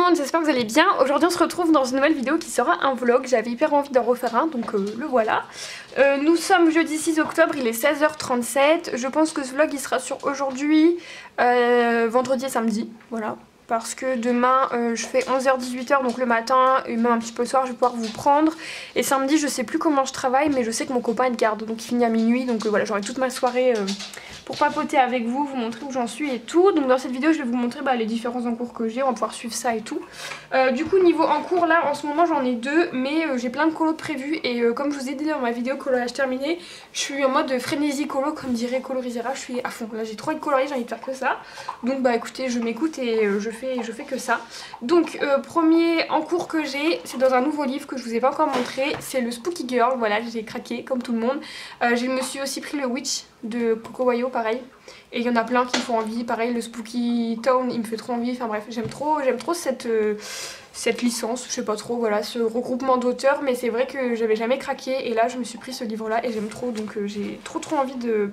monde, j'espère que vous allez bien. Aujourd'hui on se retrouve dans une nouvelle vidéo qui sera un vlog. J'avais hyper envie d'en refaire un, donc le voilà. Nous sommes jeudi 6 octobre, il est 16h37. Je pense que ce vlog il sera sur aujourd'hui, vendredi et samedi, voilà. Parce que demain je fais 11h-18h, donc le matin et même un petit peu le soir je vais pouvoir vous prendre. Et samedi je sais plus comment je travaille, mais je sais que mon copain il garde, donc il finit à minuit. Donc voilà, j'aurai toute ma soirée pour papoter avec vous, vous montrer où j'en suis et tout. Donc dans cette vidéo je vais vous montrer les différents encours que j'ai, on va pouvoir suivre ça et tout. Du coup niveau encours là en ce moment j'en ai deux, mais j'ai plein de colos prévus. Et comme je vous ai dit dans ma vidéo coloriage terminé, je suis en mode frénésie colo comme dirait Colorisera, je suis à fond. Là j'ai trop envie de colorier, j'ai envie de faire que ça. Donc bah écoutez, je m'écoute et je fais que ça. Donc premier encours que j'ai, c'est dans un nouveau livre que je vous ai pas encore montré, c'est le Spooky Girl. Voilà, j'ai craqué comme tout le monde. Je me suis aussi pris le Witch de Coco Wayo, pareil. Et il y en a plein qui me font envie, pareil le Spooky Town il me fait trop envie, enfin bref j'aime trop cette licence, je sais pas trop, voilà, ce regroupement d'auteurs. Mais c'est vrai que j'avais jamais craqué et là je me suis pris ce livre là et j'aime trop, donc j'ai trop envie de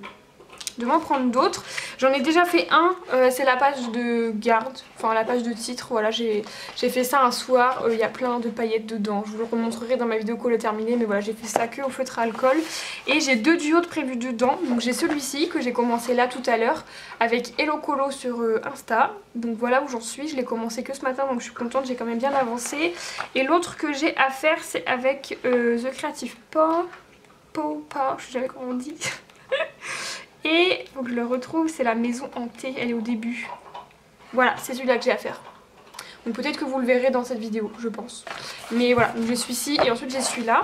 m'en prendre d'autres. J'en ai déjà fait un, c'est la page de garde, enfin la page de titre, voilà, j'ai fait ça un soir, il y a plein de paillettes dedans, je vous le remontrerai dans ma vidéo colo terminée, mais voilà, j'ai fait ça que au feutre à alcool. Et j'ai deux duos de prévus dedans, donc j'ai celui-ci que j'ai commencé là tout à l'heure avec Hello Colo sur Insta, donc voilà où j'en suis, je l'ai commencé que ce matin donc je suis contente, j'ai quand même bien avancé. Et l'autre que j'ai à faire c'est avec The Creative Paw, je sais jamais comment on dit. Et faut que je le retrouve, c'est la maison hantée, elle est au début. Voilà, c'est celui-là que j'ai à faire. Donc peut-être que vous le verrez dans cette vidéo, je pense. Mais voilà, donc j'ai celui-ci et ensuite j'ai celui-là.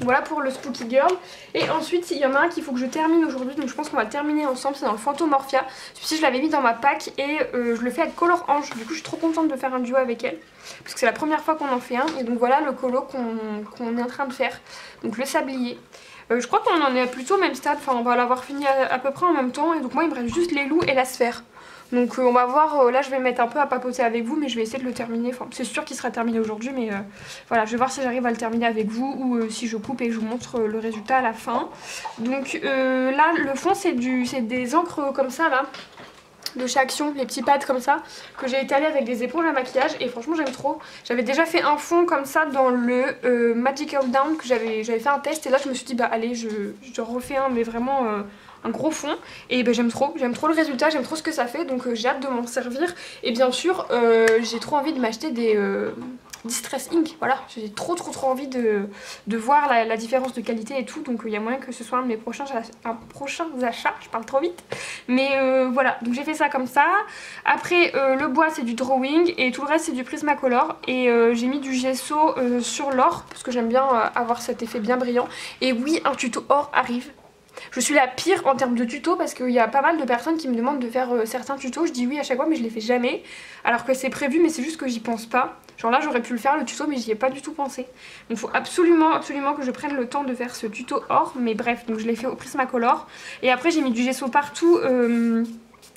Voilà pour le Spooky Girl. Et ensuite il y en a un qu'il faut que je termine aujourd'hui, donc je pense qu'on va le terminer ensemble, c'est dans le Fantomorphia. Celui-ci je l'avais mis dans ma pack et je le fais avec Color Ange. Du coup je suis trop contente de faire un duo avec elle, parce que c'est la première fois qu'on en fait un. Et donc voilà le colo qu'on est en train de faire. Donc le sablier. Je crois qu'on en est plutôt au même stade, enfin on va l'avoir fini à peu près en même temps. Et donc moi il me reste juste les loups et la sphère. Donc on va voir, là je vais me mettre un peu à papoter avec vous, mais je vais essayer de le terminer. Enfin c'est sûr qu'il sera terminé aujourd'hui, mais voilà, je vais voir si j'arrive à le terminer avec vous ou si je coupe et je vous montre le résultat à la fin. Donc là le fond c'est des encres comme ça là, de chez Action, les petits pads comme ça, que j'ai étalé avec des éponges à maquillage et franchement j'aime trop. J'avais déjà fait un fond comme ça dans le Magical Down, que j'avais fait un test, et là je me suis dit bah allez je refais un, mais vraiment un gros fond. Et bah, j'aime trop le résultat, j'aime trop ce que ça fait, donc j'ai hâte de m'en servir. Et bien sûr j'ai trop envie de m'acheter des Distress Ink, voilà, j'ai trop envie de voir la différence de qualité et tout, donc il y a moyen que ce soit un de mes prochains achats, je parle trop vite, mais voilà, donc j'ai fait ça comme ça. Après le bois c'est du drawing et tout le reste c'est du Prismacolor, et j'ai mis du gesso sur l'or parce que j'aime bien avoir cet effet bien brillant. Et oui, un tuto or arrive. Je suis la pire en termes de tuto parce qu'il y a pas mal de personnes qui me demandent de faire certains tutos. Je dis oui à chaque fois mais je les fais jamais, alors que c'est prévu, mais c'est juste que j'y pense pas. Genre là j'aurais pu le faire le tuto mais j'y ai pas du tout pensé. Donc il faut absolument que je prenne le temps de faire ce tuto or. Mais bref, donc je l'ai fait au Prismacolor. Et après j'ai mis du gesso partout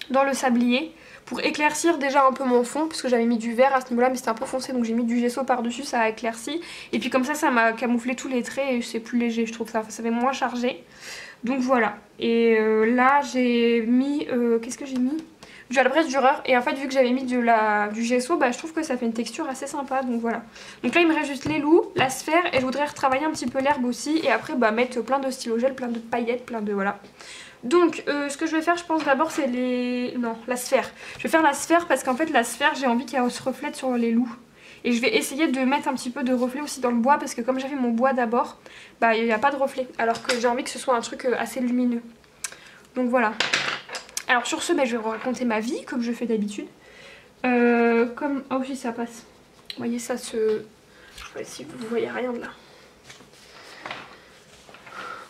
dans le sablier pour éclaircir déjà un peu mon fond, parce que j'avais mis du vert à ce niveau là mais c'était un peu foncé, donc j'ai mis du gesso par dessus, ça a éclairci. Et puis comme ça m'a camouflé tous les traits et c'est plus léger, je trouve ça fait moins chargé. Donc voilà, et là j'ai mis, qu'est-ce que j'ai mis, du Albrecht Dürer. Et en fait vu que j'avais mis du gesso, bah je trouve que ça fait une texture assez sympa, donc voilà. Donc là il me reste juste les loups, la sphère, et je voudrais retravailler un petit peu l'herbe aussi. Et après bah mettre plein de stylo gel, plein de paillettes, plein de voilà. Donc ce que je vais faire je pense d'abord c'est la sphère. Je vais faire la sphère parce qu'en fait la sphère j'ai envie qu'elle se reflète sur les loups. Et je vais essayer de mettre un petit peu de reflet aussi dans le bois, parce que comme j'avais mon bois d'abord, bah il n'y a pas de reflet. Alors que j'ai envie que ce soit un truc assez lumineux. Donc voilà. Alors sur ce, bah, je vais vous raconter ma vie comme je fais d'habitude. Oh oui, ça passe. Vous voyez ça se... Je sais pas si vous voyez rien de là.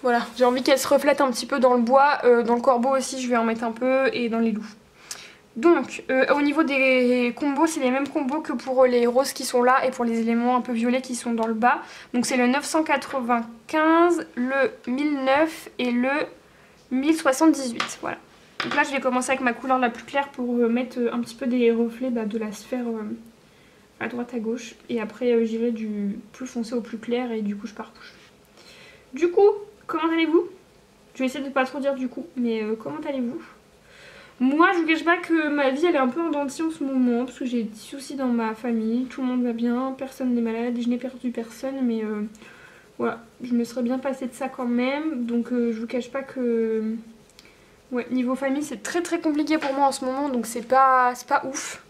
Voilà, j'ai envie qu'elle se reflète un petit peu dans le bois. Dans le corbeau aussi je vais en mettre un peu, et dans les loups. Donc au niveau des combos, c'est les mêmes combos que pour les roses qui sont là et pour les éléments un peu violets qui sont dans le bas. Donc c'est le 995, le 1009 et le 1078, voilà. Donc là je vais commencer avec ma couleur la plus claire pour mettre un petit peu des reflets de la sphère à droite à gauche. Et après j'irai du plus foncé au plus clair, et du couche par couche. Du coup, comment allez-vous? Je vais essayer de pas trop dire du coup, mais comment allez-vous? Moi je vous cache pas que ma vie elle est un peu en dents de scie en ce moment parce que j'ai des soucis dans ma famille, tout le monde va bien, personne n'est malade, je n'ai perdu personne mais voilà, je me serais bien passée de ça quand même, donc je vous cache pas que ouais, niveau famille c'est très très compliqué pour moi en ce moment, donc c'est pas ouf.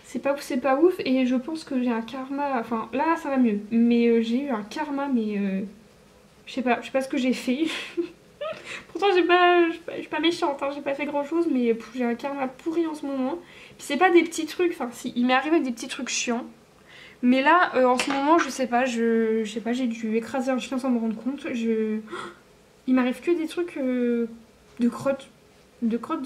C'est pas ouf et je pense que j'ai un karma, enfin là ça va mieux, mais j'ai eu un karma mais je sais pas ce que j'ai fait. Pourtant je suis pas méchante, hein, j'ai pas fait grand chose mais j'ai un karma pourri en ce moment. Puis c'est pas des petits trucs, enfin si, il m'est arrivé des petits trucs chiants. Mais là en ce moment je sais pas, j'ai dû écraser un chien sans me rendre compte. Il m'arrive que des trucs de crotte. De crotte.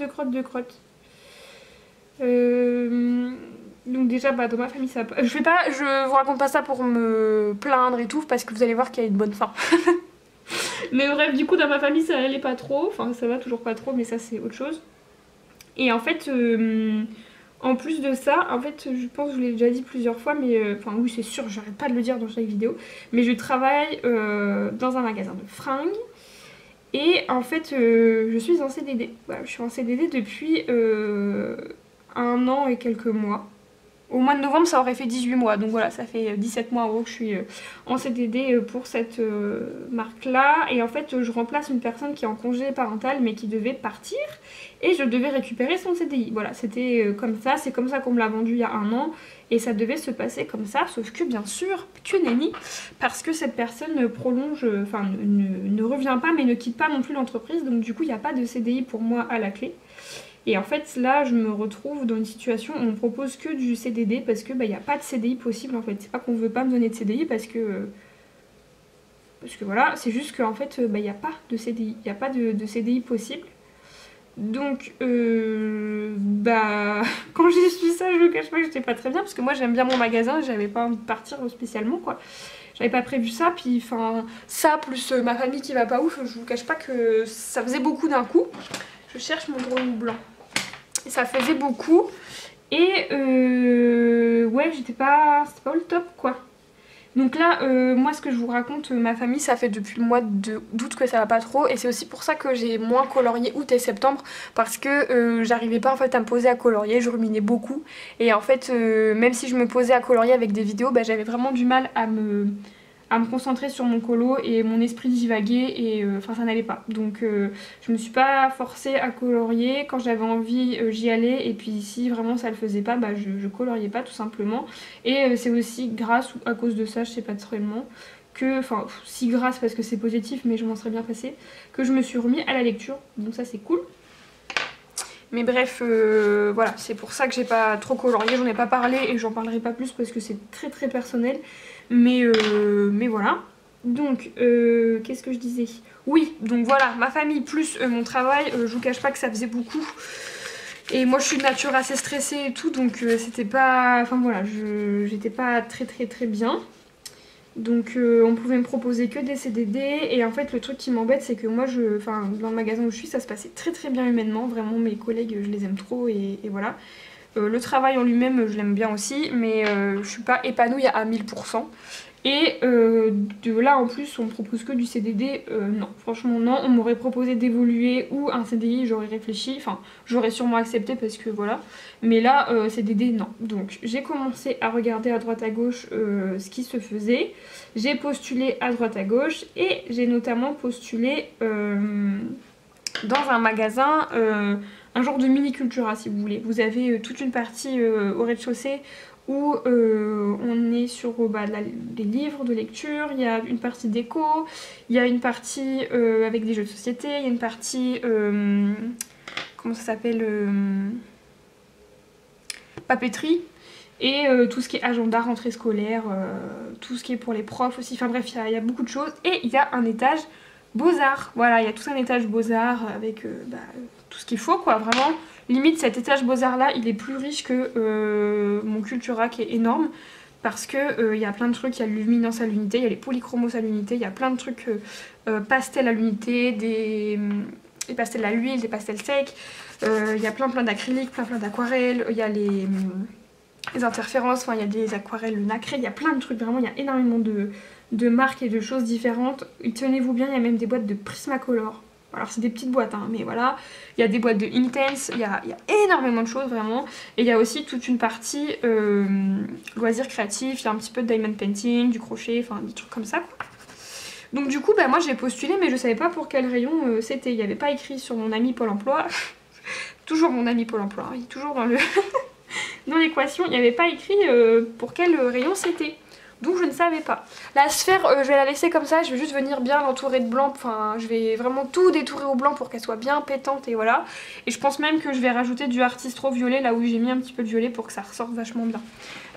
Donc déjà bah, dans ma famille ça... Je vous raconte pas ça pour me plaindre et tout parce que vous allez voir qu'il y a une bonne fin. Mais bref, du coup dans ma famille ça allait pas trop, enfin ça va toujours pas trop mais ça c'est autre chose. Et en fait, en plus de ça, en fait je pense que je vous l'ai déjà dit plusieurs fois mais, enfin oui c'est sûr, j'arrête pas de le dire dans chaque vidéo. Mais je travaille dans un magasin de fringues et en fait je suis en CDD. Voilà, je suis en CDD depuis 1 an et quelques mois. Au mois de novembre ça aurait fait 18 mois, donc voilà ça fait 17 mois en gros que je suis en CDD pour cette marque là. Et en fait je remplace une personne qui est en congé parental mais qui devait partir et je devais récupérer son CDI. Voilà, c'était comme ça, c'est comme ça qu'on me l'a vendu il y a 1 an et ça devait se passer comme ça, sauf que bien sûr que nenni, parce que cette personne prolonge, enfin ne revient pas mais ne quitte pas non plus l'entreprise, donc du coup il n'y a pas de CDI pour moi à la clé. Et en fait là je me retrouve dans une situation où on me propose que du CDD parce que bah y a pas de CDI possible en fait. C'est pas qu'on veut pas me donner de CDI parce que voilà, c'est juste qu'en fait bah y a pas de CDI, y a pas de CDI possible. Donc bah quand j'ai su ça je vous cache pas que j'étais pas très bien parce que moi j'aime bien mon magasin, j'avais pas envie de partir spécialement quoi. J'avais pas prévu ça, puis enfin ça plus ma famille qui va pas ouf, je vous cache pas que ça faisait beaucoup d'un coup. Je cherche mon drawing blanc. Et ça faisait beaucoup. Et ouais, c'était pas le top quoi. Donc là, moi ce que je vous raconte, ma famille, ça fait depuis le mois d'août que ça va pas trop. Et c'est aussi pour ça que j'ai moins colorié août et septembre. Parce que j'arrivais pas en fait à me poser à colorier, je ruminais beaucoup. Et en fait, même si je me posais à colorier avec des vidéos, bah, j'avais vraiment du mal à me concentrer sur mon colo et mon esprit divaguait et enfin ça n'allait pas. Donc je me suis pas forcée à colorier. Quand j'avais envie j'y allais et puis si vraiment ça le faisait pas, bah je coloriais pas tout simplement. Et c'est aussi grâce ou à cause de ça, je sais pas vraiment, que, enfin si grâce parce que c'est positif mais je m'en serais bien passée, que je me suis remis à la lecture. Donc ça c'est cool. Mais bref, voilà, c'est pour ça que j'ai pas trop colorié, j'en ai pas parlé et j'en parlerai pas plus parce que c'est très très personnel. Mais voilà. Donc, qu'est-ce que je disais? Oui, donc voilà, ma famille plus mon travail, je vous cache pas que ça faisait beaucoup. Et moi je suis de nature assez stressée et tout, donc c'était pas... Enfin voilà, j'étais pas très très très bien. Donc on pouvait me proposer que des CDD et en fait le truc qui m'embête c'est que moi dans le magasin où je suis ça se passait très très bien humainement, vraiment mes collègues je les aime trop et voilà. Le travail en lui-même je l'aime bien aussi mais je suis pas épanouie à 1000%. Et de là en plus on me propose que du CDD, non franchement non, on m'aurait proposé d'évoluer ou un CDI j'aurais réfléchi, enfin j'aurais sûrement accepté parce que voilà, mais là CDD non. Donc j'ai commencé à regarder à droite à gauche ce qui se faisait, j'ai postulé à droite à gauche et j'ai notamment postulé dans un magasin, un genre de mini Cultura si vous voulez. Vous avez toute une partie au rez-de-chaussée où on est sur des livres de lecture, il y a une partie déco, il y a une partie avec des jeux de société, il y a une partie, comment ça s'appelle, papeterie, et tout ce qui est agenda, rentrée scolaire, tout ce qui est pour les profs aussi, enfin bref, il y a beaucoup de choses, et il y a un étage Beaux-Arts, voilà, il y a tout un étage Beaux-Arts avec tout ce qu'il faut quoi, vraiment. Limite cet étage Beaux-Arts là il est plus riche que mon Cultura qui est énorme parce que il y a plein de trucs, il y a l'luminance à l'unité, il y a les polychromos à l'unité, il y a plein de trucs pastels à l'unité, des pastels à l'huile, des pastels secs, il y a plein d'acryliques, plein d'aquarelles, il y a les interférences, enfin il y a des aquarelles nacrées, il y a plein de trucs, vraiment il y a énormément de marques et de choses différentes. Tenez-vous bien, il y a même des boîtes de Prismacolor. Alors c'est des petites boîtes, hein, mais voilà. Il y a des boîtes de Intense, il y a énormément de choses vraiment. Et il y a aussi toute une partie loisirs créatifs, il y a un petit peu de diamond painting, du crochet, enfin des trucs comme ça quoi. Donc du coup, bah, moi j'ai postulé, mais je savais pas pour quel rayon c'était. Il n'y avait pas écrit sur mon ami Pôle emploi. Toujours mon ami Pôle emploi, hein, il est toujours dans le dans l'équation. Il n'y avait pas écrit pour quel rayon c'était. Donc je ne savais pas. La sphère, je vais la laisser comme ça, je vais juste venir bien l'entourer de blanc. Enfin, je vais vraiment tout détourer au blanc pour qu'elle soit bien pétante et voilà. Et je pense même que je vais rajouter du Artistro violet là où j'ai mis un petit peu de violet pour que ça ressorte vachement bien.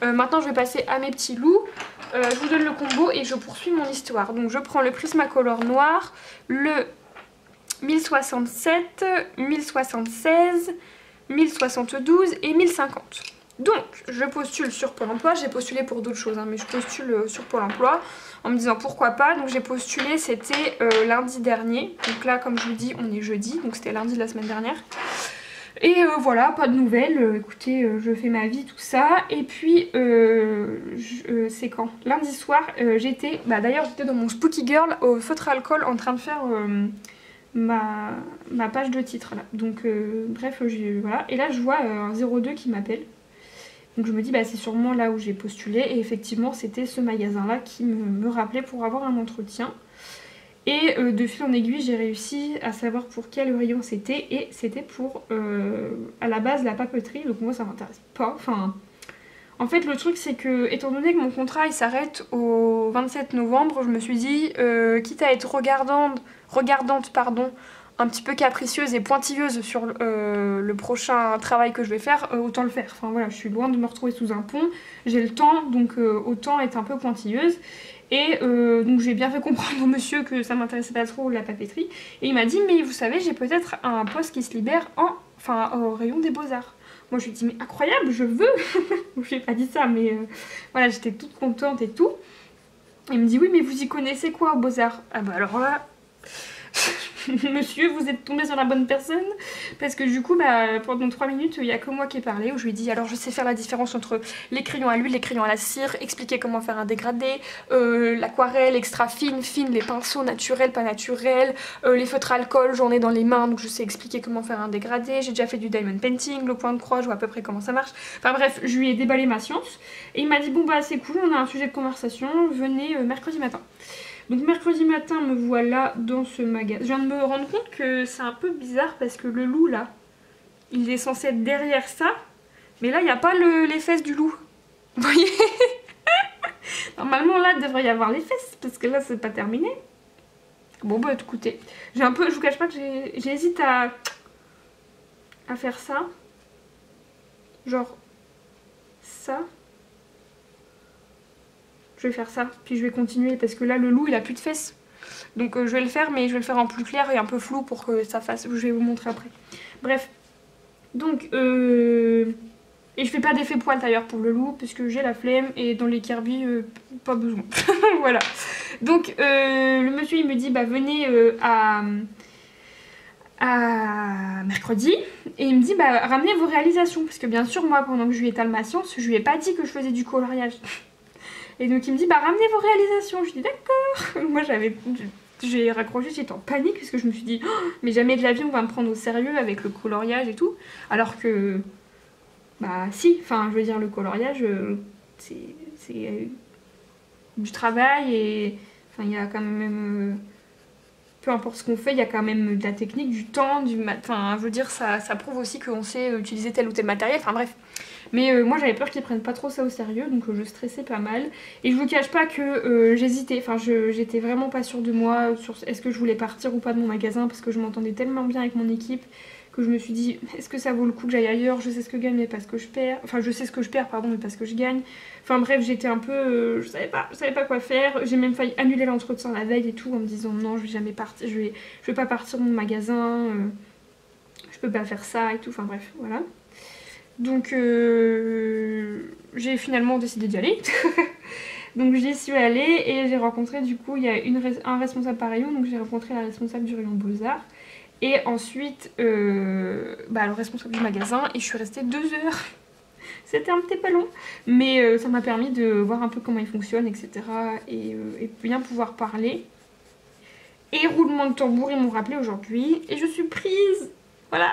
Maintenant je vais passer à mes petits loups. Je vous donne le combo et je poursuis mon histoire. Donc je prends le Prismacolor noir, le 1067, 1076, 1072 et 1050. Donc, je postule sur Pôle emploi, j'ai postulé pour d'autres choses, hein, mais je postule sur Pôle emploi en me disant pourquoi pas. Donc j'ai postulé, c'était lundi dernier. Donc là, comme je vous dis, on est jeudi, donc c'était lundi de la semaine dernière. Et voilà, pas de nouvelles, écoutez, je fais ma vie, tout ça. Et puis, c'est quand? Lundi soir, j'étais, d'ailleurs j'étais dans mon Spooky Girl au feutre alcool en train de faire ma page de titre là. Donc bref, voilà. Et là je vois un 02 qui m'appelle. Donc je me dis c'est sûrement là où j'ai postulé et effectivement c'était ce magasin là qui me rappelait pour avoir un entretien. Et de fil en aiguille j'ai réussi à savoir pour quel rayon c'était et c'était pour à la base la papeterie. Donc moi ça m'intéresse pas, enfin... En fait le truc c'est que étant donné que mon contrat il s'arrête au 27 novembre, je me suis dit quitte à être regardante un petit peu capricieuse et pointilleuse sur le prochain travail que je vais faire, autant le faire. Enfin voilà, je suis loin de me retrouver sous un pont, j'ai le temps, donc autant être un peu pointilleuse. Et donc j'ai bien fait comprendre au monsieur que ça m'intéressait pas trop la papeterie. Et il m'a dit mais vous savez j'ai peut-être un poste qui se libère au rayon des beaux-arts. Moi je lui ai dit mais incroyable, je veux. Je lui ai pas dit ça mais voilà, j'étais toute contente et tout. Il me dit oui mais vous y connaissez quoi aux beaux-arts? Ah bah alors là... Monsieur, vous êtes tombé sur la bonne personne parce que du coup pendant 3 minutes il n'y a que moi qui ai parlé où je lui ai dit alors je sais faire la différence entre les crayons à l'huile, les crayons à la cire, expliquer comment faire un dégradé, l'aquarelle extra fine, les pinceaux naturels, pas naturels, les feutres à alcool j'en ai dans les mains donc je sais expliquer comment faire un dégradé, j'ai déjà fait du diamond painting, le point de croix je vois à peu près comment ça marche, enfin bref je lui ai déballé ma science et il m'a dit bon c'est cool, on a un sujet de conversation, venez mercredi matin. Donc mercredi matin me voilà dans ce magasin. Je viens de me rendre compte que c'est un peu bizarre parce que le loup là, il est censé être derrière ça. Mais là il n'y a pas les fesses du loup. Vous voyez? Normalement là il devrait y avoir les fesses parce que là c'est pas terminé. Bon écoutez, je vous cache pas que j'hésite à faire ça. Genre ça. Je vais faire ça, puis je vais continuer parce que là le loup il a plus de fesses. Donc je vais le faire mais je vais le faire en plus clair et un peu flou pour que ça fasse, je vais vous montrer après. Bref, donc et je fais pas d'effet poil d'ailleurs pour le loup puisque j'ai la flemme et dans les Kirby pas besoin. Voilà. Donc le monsieur il me dit venez à mercredi et il me dit ramenez vos réalisations parce que bien sûr moi pendant que je lui étale ma science je lui ai pas dit que je faisais du coloriage. Et donc il me dit ramenez vos réalisations. Je dis d'accord. Moi j'ai raccroché, j'étais en panique parce que je me suis dit mais jamais de la vie on va me prendre au sérieux avec le coloriage et tout. Alors que si, enfin je veux dire le coloriage c'est du travail et enfin il y a quand même peu importe ce qu'on fait, il y a quand même de la technique, du temps, enfin je veux dire ça prouve aussi qu'on sait utiliser tel ou tel matériel, enfin bref. Mais moi j'avais peur qu'ils prennent pas trop ça au sérieux, donc je stressais pas mal. Et je vous cache pas que j'hésitais, enfin j'étais vraiment pas sûre de moi, sur est-ce que je voulais partir ou pas de mon magasin, parce que je m'entendais tellement bien avec mon équipe, que je me suis dit est-ce que ça vaut le coup que j'aille ailleurs, je sais ce que je gagne mais parce que je perds, enfin je sais ce que je perds pardon mais parce que je gagne. Enfin bref j'étais un peu, je savais pas quoi faire, j'ai même failli annuler l'entretien la veille et tout en me disant non je vais jamais partir, je vais pas partir de mon magasin, je peux pas faire ça et tout, enfin bref voilà. Donc j'ai finalement décidé d'y aller. Donc j'y suis allée et j'ai rencontré du coup il y a un responsable par rayon, donc j'ai rencontré la responsable du rayon Beaux-Arts et ensuite le responsable du magasin et je suis restée 2 heures. C'était un petit peu long mais ça m'a permis de voir un peu comment il fonctionne etc. et bien pouvoir parler. Et roulement de tambour, ils m'ont rappelé aujourd'hui et je suis prise. Voilà.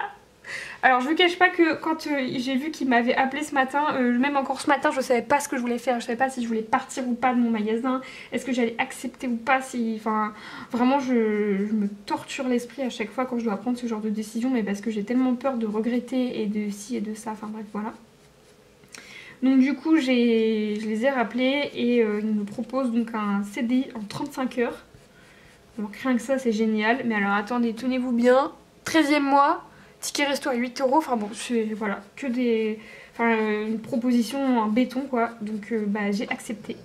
Alors je vous cache pas que quand j'ai vu qu'il m'avait appelé ce matin, même encore ce matin je savais pas ce que je voulais faire, je savais pas si je voulais partir ou pas de mon magasin, est-ce que j'allais accepter ou pas, si... Enfin vraiment je me torture l'esprit à chaque fois quand je dois prendre ce genre de décision, mais parce que j'ai tellement peur de regretter et de ci et de ça, enfin bref voilà. Donc du coup je les ai rappelés et ils me proposent donc un CDI en 35 heures. Donc rien que ça c'est génial, mais alors attendez, tenez-vous bien, 13e mois, ticket resto à 8 €, enfin bon, c'est voilà, que des... Enfin une proposition en béton quoi, donc bah j'ai accepté.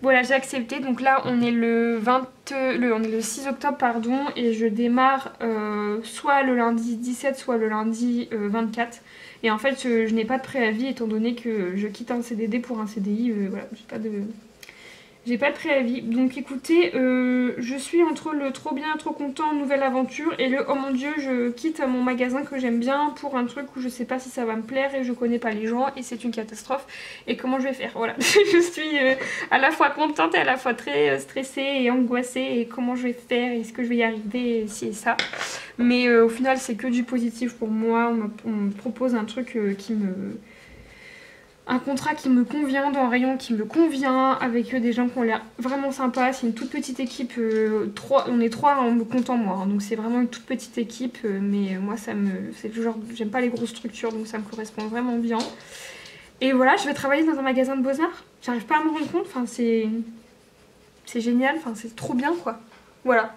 Voilà, j'ai accepté, donc là on est on est le 6 octobre pardon, et je démarre soit le lundi 17, soit le lundi 24. Et en fait je n'ai pas de préavis étant donné que je quitte un CDD pour un CDI, voilà, j'ai pas de préavis. Donc écoutez, je suis entre le trop bien, trop content, nouvelle aventure et le oh mon dieu, je quitte mon magasin que j'aime bien pour un truc où je sais pas si ça va me plaire et je connais pas les gens et c'est une catastrophe et comment je vais faire. Voilà, je suis à la fois contente et à la fois très stressée et angoissée et comment je vais faire, est-ce que je vais y arriver, et ci et ça. Mais au final c'est que du positif pour moi, on me propose un truc un contrat qui me convient, dans un rayon qui me convient, avec des gens qui ont l'air vraiment sympas. C'est une toute petite équipe, on est 3 en me comptant moi, hein, donc c'est vraiment une toute petite équipe, mais moi c'est toujours, j'aime pas les grosses structures, donc ça me correspond vraiment bien. Et voilà, je vais travailler dans un magasin de beaux-arts, j'arrive pas à me rendre compte, enfin c'est génial, enfin c'est trop bien quoi, voilà.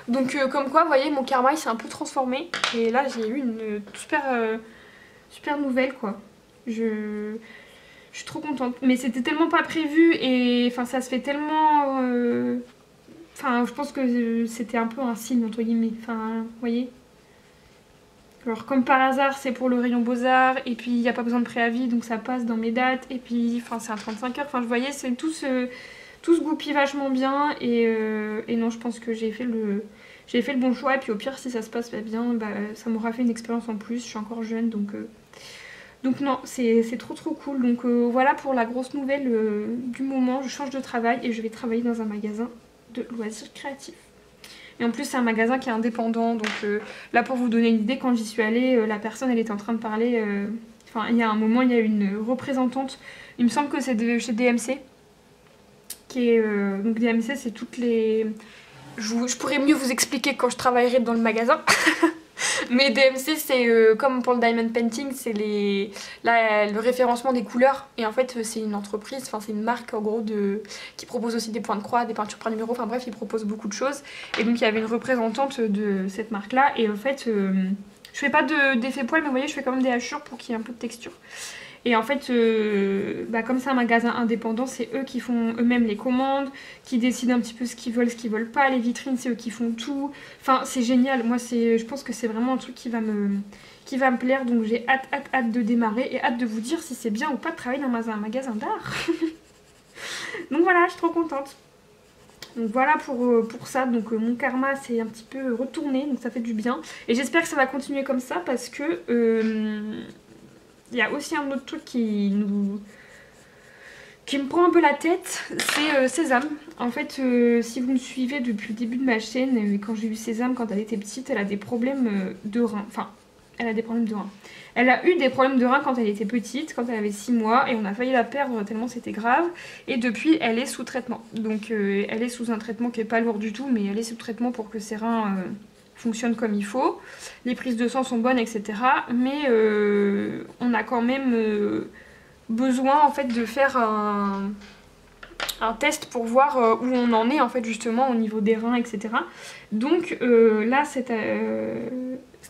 Donc comme quoi, vous voyez, mon karma il s'est un peu transformé, et là j'ai eu une super nouvelle quoi. Je suis trop contente, mais c'était tellement pas prévu et enfin ça se fait tellement... Enfin je pense que c'était un peu un signe entre guillemets, enfin vous voyez. Alors comme par hasard c'est pour le rayon Beaux-Arts et puis il n'y a pas besoin de préavis donc ça passe dans mes dates et puis enfin c'est un 35 heures, enfin vous voyez c'est tout se goupille vachement bien et non je pense que j'ai fait le bon choix et puis au pire si ça se passe pas bien bah, ça m'aura fait une expérience en plus, je suis encore jeune donc non, c'est trop cool. Donc voilà pour la grosse nouvelle du moment. Je change de travail et je vais travailler dans un magasin de loisirs créatifs. Et en plus c'est un magasin qui est indépendant. Donc là pour vous donner une idée, quand j'y suis allée, la personne elle était en train de parler... Enfin il y a un moment il y a une représentante, il me semble que c'est chez DMC. Qui est, donc DMC c'est toutes les... Je pourrais mieux vous expliquer quand je travaillerai dans le magasin. Mais DMC c'est comme pour le diamond painting, c'est le référencement des couleurs et en fait c'est une entreprise, enfin c'est une marque en gros qui propose aussi des points de croix, des peintures par numéro, enfin bref ils proposent beaucoup de choses et donc il y avait une représentante de cette marque là et en fait je fais pas d'effet poil mais vous voyez je fais quand même des hachures pour qu'il y ait un peu de texture. Et en fait, bah comme c'est un magasin indépendant, c'est eux qui font eux-mêmes les commandes, qui décident un petit peu ce qu'ils veulent pas. Les vitrines, c'est eux qui font tout. Enfin, c'est génial. Moi, je pense que c'est vraiment un truc qui va me plaire. Donc j'ai hâte de démarrer et hâte de vous dire si c'est bien ou pas de travailler dans un magasin d'art. Donc voilà, je suis trop contente. Donc voilà pour ça, donc mon karma s'est un petit peu retourné, donc ça fait du bien. Et j'espère que ça va continuer comme ça parce que... il y a aussi un autre truc qui me prend un peu la tête, c'est Sésame. En fait, si vous me suivez depuis le début de ma chaîne, quand j'ai eu Sésame quand elle était petite, elle a des problèmes de reins. Enfin, elle a des problèmes de reins. Elle a eu des problèmes de reins quand elle était petite, quand elle avait 6 mois, et on a failli la perdre tellement c'était grave. Et depuis, elle est sous traitement. Donc elle est sous un traitement qui est pas lourd du tout, mais elle est sous traitement pour que ses reins... fonctionne comme il faut, les prises de sang sont bonnes etc, mais on a quand même besoin en fait de faire un test pour voir où on en est en fait justement au niveau des reins etc. Donc là cet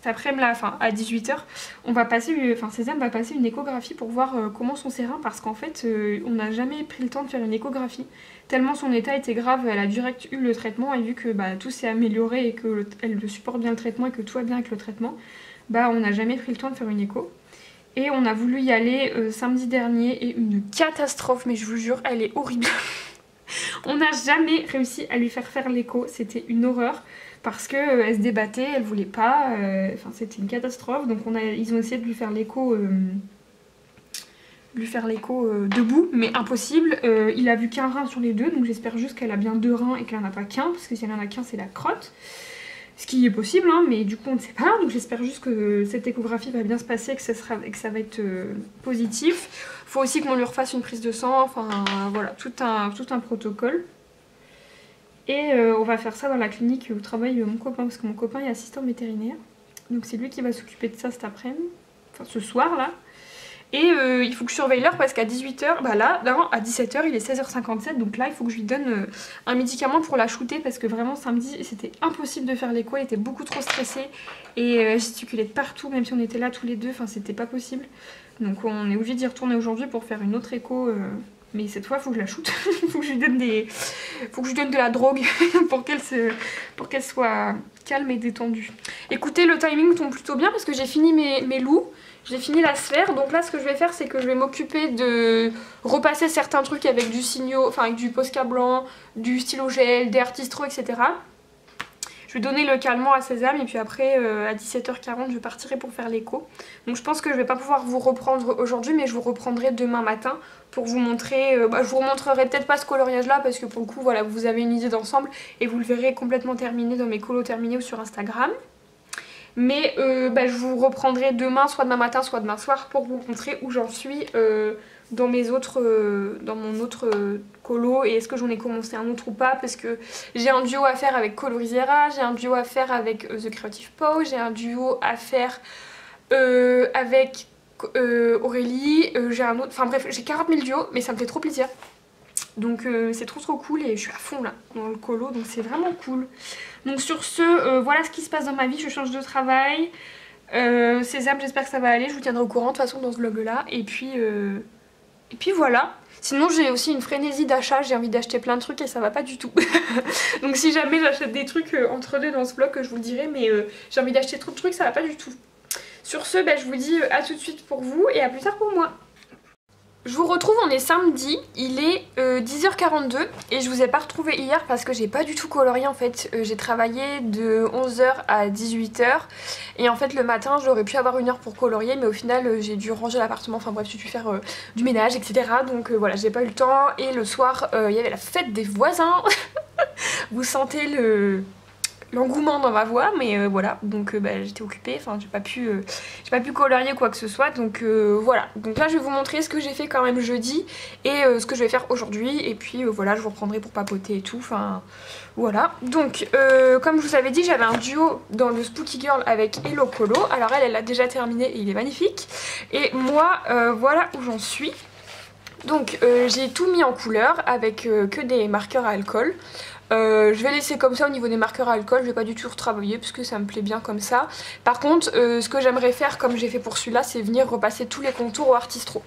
après-midi, enfin à 18 h, on va passer, Sésame va passer une échographie pour voir comment sont ses reins parce qu'en fait on n'a jamais pris le temps de faire une échographie. Tellement son état était grave, elle a direct eu le traitement et vu que bah, tout s'est amélioré et qu'elle supporte bien le traitement et que tout va bien avec le traitement, bah on n'a jamais pris le temps de faire une écho. Et on a voulu y aller samedi dernier et une catastrophe, mais je vous jure, elle est horrible. On n'a jamais réussi à lui faire l'écho, c'était une horreur parce qu'elle se débattait, elle voulait pas, enfin c'était une catastrophe. Donc ils ont essayé de lui faire l'écho lui faire l'écho debout, mais impossible. Il a vu qu'un rein sur les deux, donc j'espère juste qu'elle a bien 2 reins et qu'elle en a pas qu'un, parce que si elle en a qu'un c'est la crotte. Ce qui est possible, hein, mais du coup on ne sait pas, donc j'espère juste que cette échographie va bien se passer, que ça va être positif. Faut aussi qu'on lui refasse une prise de sang, enfin voilà, tout un protocole. Et on va faire ça dans la clinique où travaille mon copain, parce que mon copain est assistant vétérinaire. Donc c'est lui qui va s'occuper de ça cet après-midi, enfin ce soir là. Et il faut que je surveille l'heure parce qu'à 18h, bah là, à 17h il est 16h57, donc là il faut que je lui donne un médicament pour la shooter parce que vraiment samedi c'était impossible de faire l'écho, elle était beaucoup trop stressée et gesticulait de partout, même si on était là tous les deux, enfin c'était pas possible. Donc on est obligé d'y retourner aujourd'hui pour faire une autre écho, mais cette fois il faut que je la shoote, faut que je lui donne faut que je lui donne de la drogue pour qu'elle soit calme et détendue. Écoutez, le timing tombe plutôt bien parce que j'ai fini mes loups. J'ai fini la sphère, donc là ce que je vais faire c'est que je vais m'occuper de repasser certains trucs avec du signaux, enfin avec du Posca blanc, du stylo gel, des artistro, etc. Je vais donner le calmant à Sésame et puis après à 17h40 je partirai pour faire l'écho. Donc je pense que je vais pas pouvoir vous reprendre aujourd'hui mais je vous reprendrai demain matin pour vous montrer, je vous remontrerai peut-être pas ce coloriage là parce que pour le coup voilà vous avez une idée d'ensemble et vous le verrez complètement terminé dans mes colos terminés ou sur Instagram. Mais je vous reprendrai demain, soit demain matin, soit demain soir pour vous montrer où j'en suis dans mon autre colo et est-ce que j'en ai commencé un autre ou pas parce que j'ai un duo à faire avec Colorisera, j'ai un duo à faire avec The Creative Paw, j'ai un duo à faire avec Aurélie, j'ai un autre, enfin bref j'ai 40 000 duos mais ça me fait trop plaisir. Donc c'est trop cool et je suis à fond là dans le colo donc c'est vraiment cool. Donc sur ce, voilà ce qui se passe dans ma vie, je change de travail. Sésame, j'espère que ça va aller, je vous tiendrai au courant de toute façon dans ce vlog là. Et puis voilà. Sinon j'ai aussi une frénésie d'achat, j'ai envie d'acheter plein de trucs et ça va pas du tout. Donc si jamais j'achète des trucs entre deux dans ce vlog, je vous le dirai, mais j'ai envie d'acheter trop de trucs, ça va pas du tout. Sur ce, je vous dis à tout de suite pour vous et à plus tard pour moi. Je vous retrouve, on est samedi, il est 10h42 et je vous ai pas retrouvé hier parce que j'ai pas du tout colorié en fait. J'ai travaillé de 11h à 18h et en fait le matin j'aurais pu avoir 1 heure pour colorier mais au final j'ai dû ranger l'appartement, enfin bref j'ai dû faire du ménage etc. Donc voilà j'ai pas eu le temps et le soir il y avait la fête des voisins. Vous sentez l'engouement dans ma voix mais voilà donc j'étais occupée, enfin j'ai pas pu colorier quoi que ce soit donc voilà. Donc là je vais vous montrer ce que j'ai fait quand même jeudi et ce que je vais faire aujourd'hui et puis voilà je vous reprendrai pour papoter et tout, enfin voilà. Donc comme je vous avais dit j'avais un duo dans le Spooky Girl avec Hello Colo, alors elle a déjà terminé et il est magnifique et moi voilà où j'en suis. Donc j'ai tout mis en couleur avec que des marqueurs à alcool. Je vais laisser comme ça au niveau des marqueurs à alcool, je vais pas du tout retravailler parce que ça me plaît bien comme ça. Par contre ce que j'aimerais faire comme j'ai fait pour celui-là c'est venir repasser tous les contours au Artistro.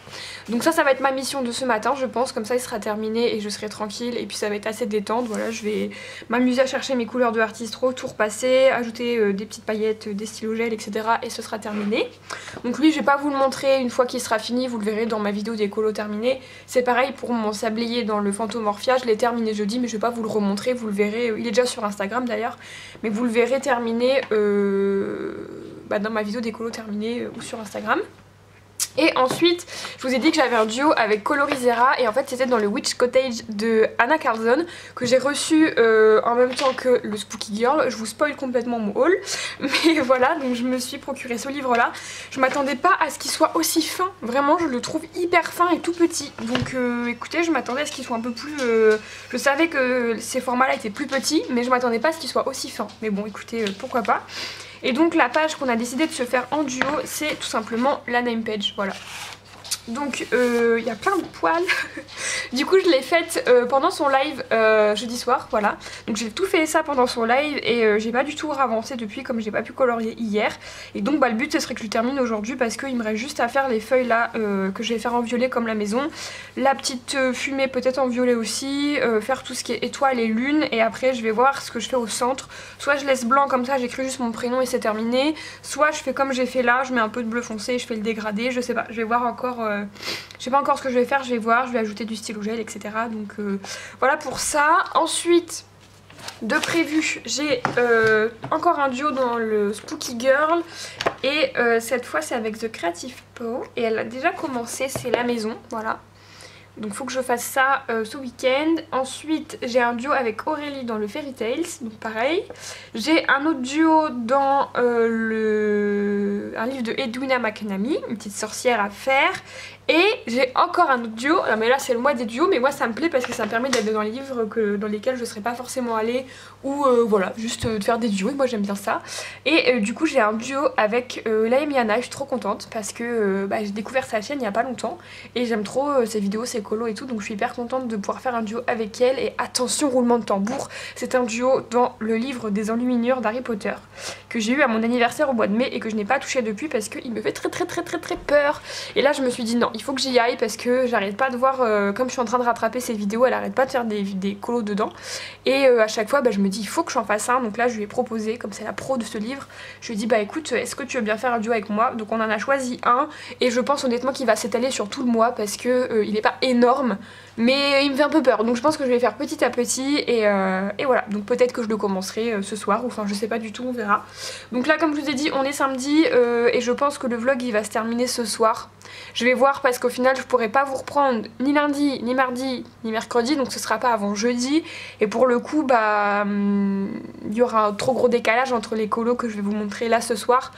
Donc ça va être ma mission de ce matin je pense, comme ça il sera terminé et je serai tranquille et puis ça va être assez détente. Voilà je vais m'amuser à chercher mes couleurs de Artistro, tout repasser, ajouter des petites paillettes, des stylos gel etc. et ce sera terminé. Donc lui je vais pas vous le montrer une fois qu'il sera fini, vous le verrez dans ma vidéo des colos terminés. C'est pareil pour mon sablier dans le Fantomorphia, je l'ai terminé jeudi mais je vais pas vous le remontrer. Vous le verrez, il est déjà sur Instagram d'ailleurs, mais vous le verrez terminé dans ma vidéo des colos terminés ou sur Instagram. Et ensuite, je vous ai dit que j'avais un duo avec Colorisera et en fait c'était dans le Witch Cottage de Anna Carlson que j'ai reçu en même temps que le Spooky Girl. Je vous spoil complètement mon haul, mais voilà, donc je me suis procuré ce livre là. Je m'attendais pas à ce qu'il soit aussi fin, vraiment je le trouve hyper fin et tout petit. Donc écoutez, je m'attendais à ce qu'il soit un peu plus... Je savais que ces formats là étaient plus petits, mais je m'attendais pas à ce qu'il soit aussi fin. Mais bon écoutez, pourquoi pas. Et donc la page qu'on a décidé de se faire en duo, c'est tout simplement la name page, voilà. Donc il y a plein de poils. Du coup je l'ai faite pendant son live jeudi soir, voilà. Donc j'ai tout fait ça pendant son live et j'ai pas du tout avancé depuis comme j'ai pas pu colorier hier. Et donc le but ce serait que je le termine aujourd'hui parce qu'il me reste juste à faire les feuilles là que je vais faire en violet comme la maison. La petite fumée peut-être en violet aussi, faire tout ce qui est étoiles et lune et après je vais voir ce que je fais au centre. Soit je laisse blanc comme ça, j'écris juste mon prénom et c'est terminé. Soit je fais comme j'ai fait là, je mets un peu de bleu foncé et je fais le dégradé, je sais pas, je vais voir encore... je sais pas encore ce que je vais faire, je vais voir, je vais ajouter du stylo gel etc. Donc voilà pour ça. Ensuite De prévu, j'ai encore un duo dans le Spooky Girl et cette fois c'est avec The Creative Paw et elle a déjà commencé, c'est la maison, voilà. Donc il faut que je fasse ça ce week-end. Ensuite j'ai un duo avec Aurélie dans le Fairy Tales, donc pareil. J'ai un autre duo dans un livre de Edwina McNamee, une petite sorcière à faire. Et j'ai encore un autre duo, non, mais là c'est le mois des duos, mais moi ça me plaît parce que ça me permet d'être dans les livres dans lesquels je ne serais pas forcément allée, ou voilà, juste de faire des duos, et moi j'aime bien ça. Et du coup j'ai un duo avec Lae Miana, je suis trop contente parce que j'ai découvert sa chaîne il n'y a pas longtemps, et j'aime trop ses vidéos, ses colos et tout, donc je suis hyper contente de pouvoir faire un duo avec elle. Et attention, roulement de tambour, c'est un duo dans le livre des enluminures d'Harry Potter, que j'ai eu à mon anniversaire au mois de mai et que je n'ai pas touché depuis parce qu'il me fait très peur. Et là je me suis dit non, il faut que j'y aille parce que j'arrête pas de voir, comme je suis en train de rattraper ces vidéos, elle arrête pas de faire des colos dedans. Et à chaque fois je me dis il faut que j'en fasse un. Donc là je lui ai proposé, comme c'est la pro de ce livre, je lui ai dit bah écoute, est-ce que tu veux bien faire un duo avec moi? Donc on en a choisi un et je pense honnêtement qu'il va s'étaler sur tout le mois parce que il est pas énorme, mais il me fait un peu peur. Donc je pense que je vais faire petit à petit et voilà. Donc peut-être que je le commencerai ce soir, ou enfin je sais pas du tout, on verra. Donc là comme je vous ai dit on est samedi et je pense que le vlog il va se terminer ce soir. Je vais voir parce qu'au final je pourrai pas vous reprendre ni lundi, ni mardi, ni mercredi, donc ce sera pas avant jeudi. Et pour le coup il y aura un trop gros décalage entre les colos que je vais vous montrer là ce soir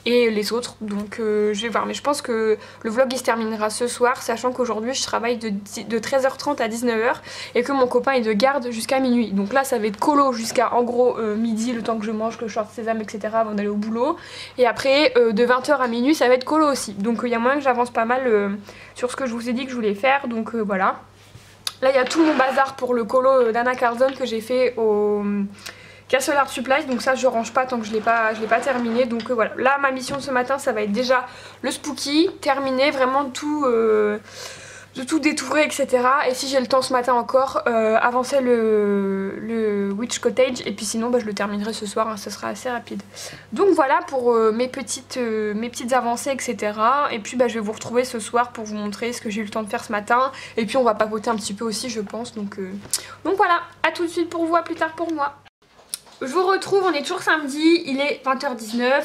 et les autres, donc je vais voir. Mais je pense que le vlog il se terminera ce soir, sachant qu'aujourd'hui je travaille de 13h30 à 19h et que mon copain est de garde jusqu'à minuit. Donc là ça va être colo jusqu'à en gros midi, le temps que je mange, que je sorte sésame etc avant d'aller au boulot. Et après de 20h à minuit ça va être colo aussi. Donc il y a moyen que j'avance pas mal sur ce que je vous ai dit que je voulais faire, donc voilà. Là il y a tout mon bazar pour le colo d'Anna Carlson que j'ai fait au Castle Art Supplies, donc ça je range pas tant que je l'ai pas terminé. Donc voilà, là ma mission de ce matin ça va être déjà le spooky, terminer vraiment tout, de tout détourer etc. Et si j'ai le temps ce matin encore, avancer le Witch Cottage, et puis sinon je le terminerai ce soir, hein, ça sera assez rapide. Donc voilà pour mes petites avancées etc. Et puis je vais vous retrouver ce soir pour vous montrer ce que j'ai eu le temps de faire ce matin. Et puis on va papoter un petit peu aussi je pense. Donc voilà, à tout de suite pour vous, à plus tard pour moi. Je vous retrouve, on est toujours samedi, il est 20h19,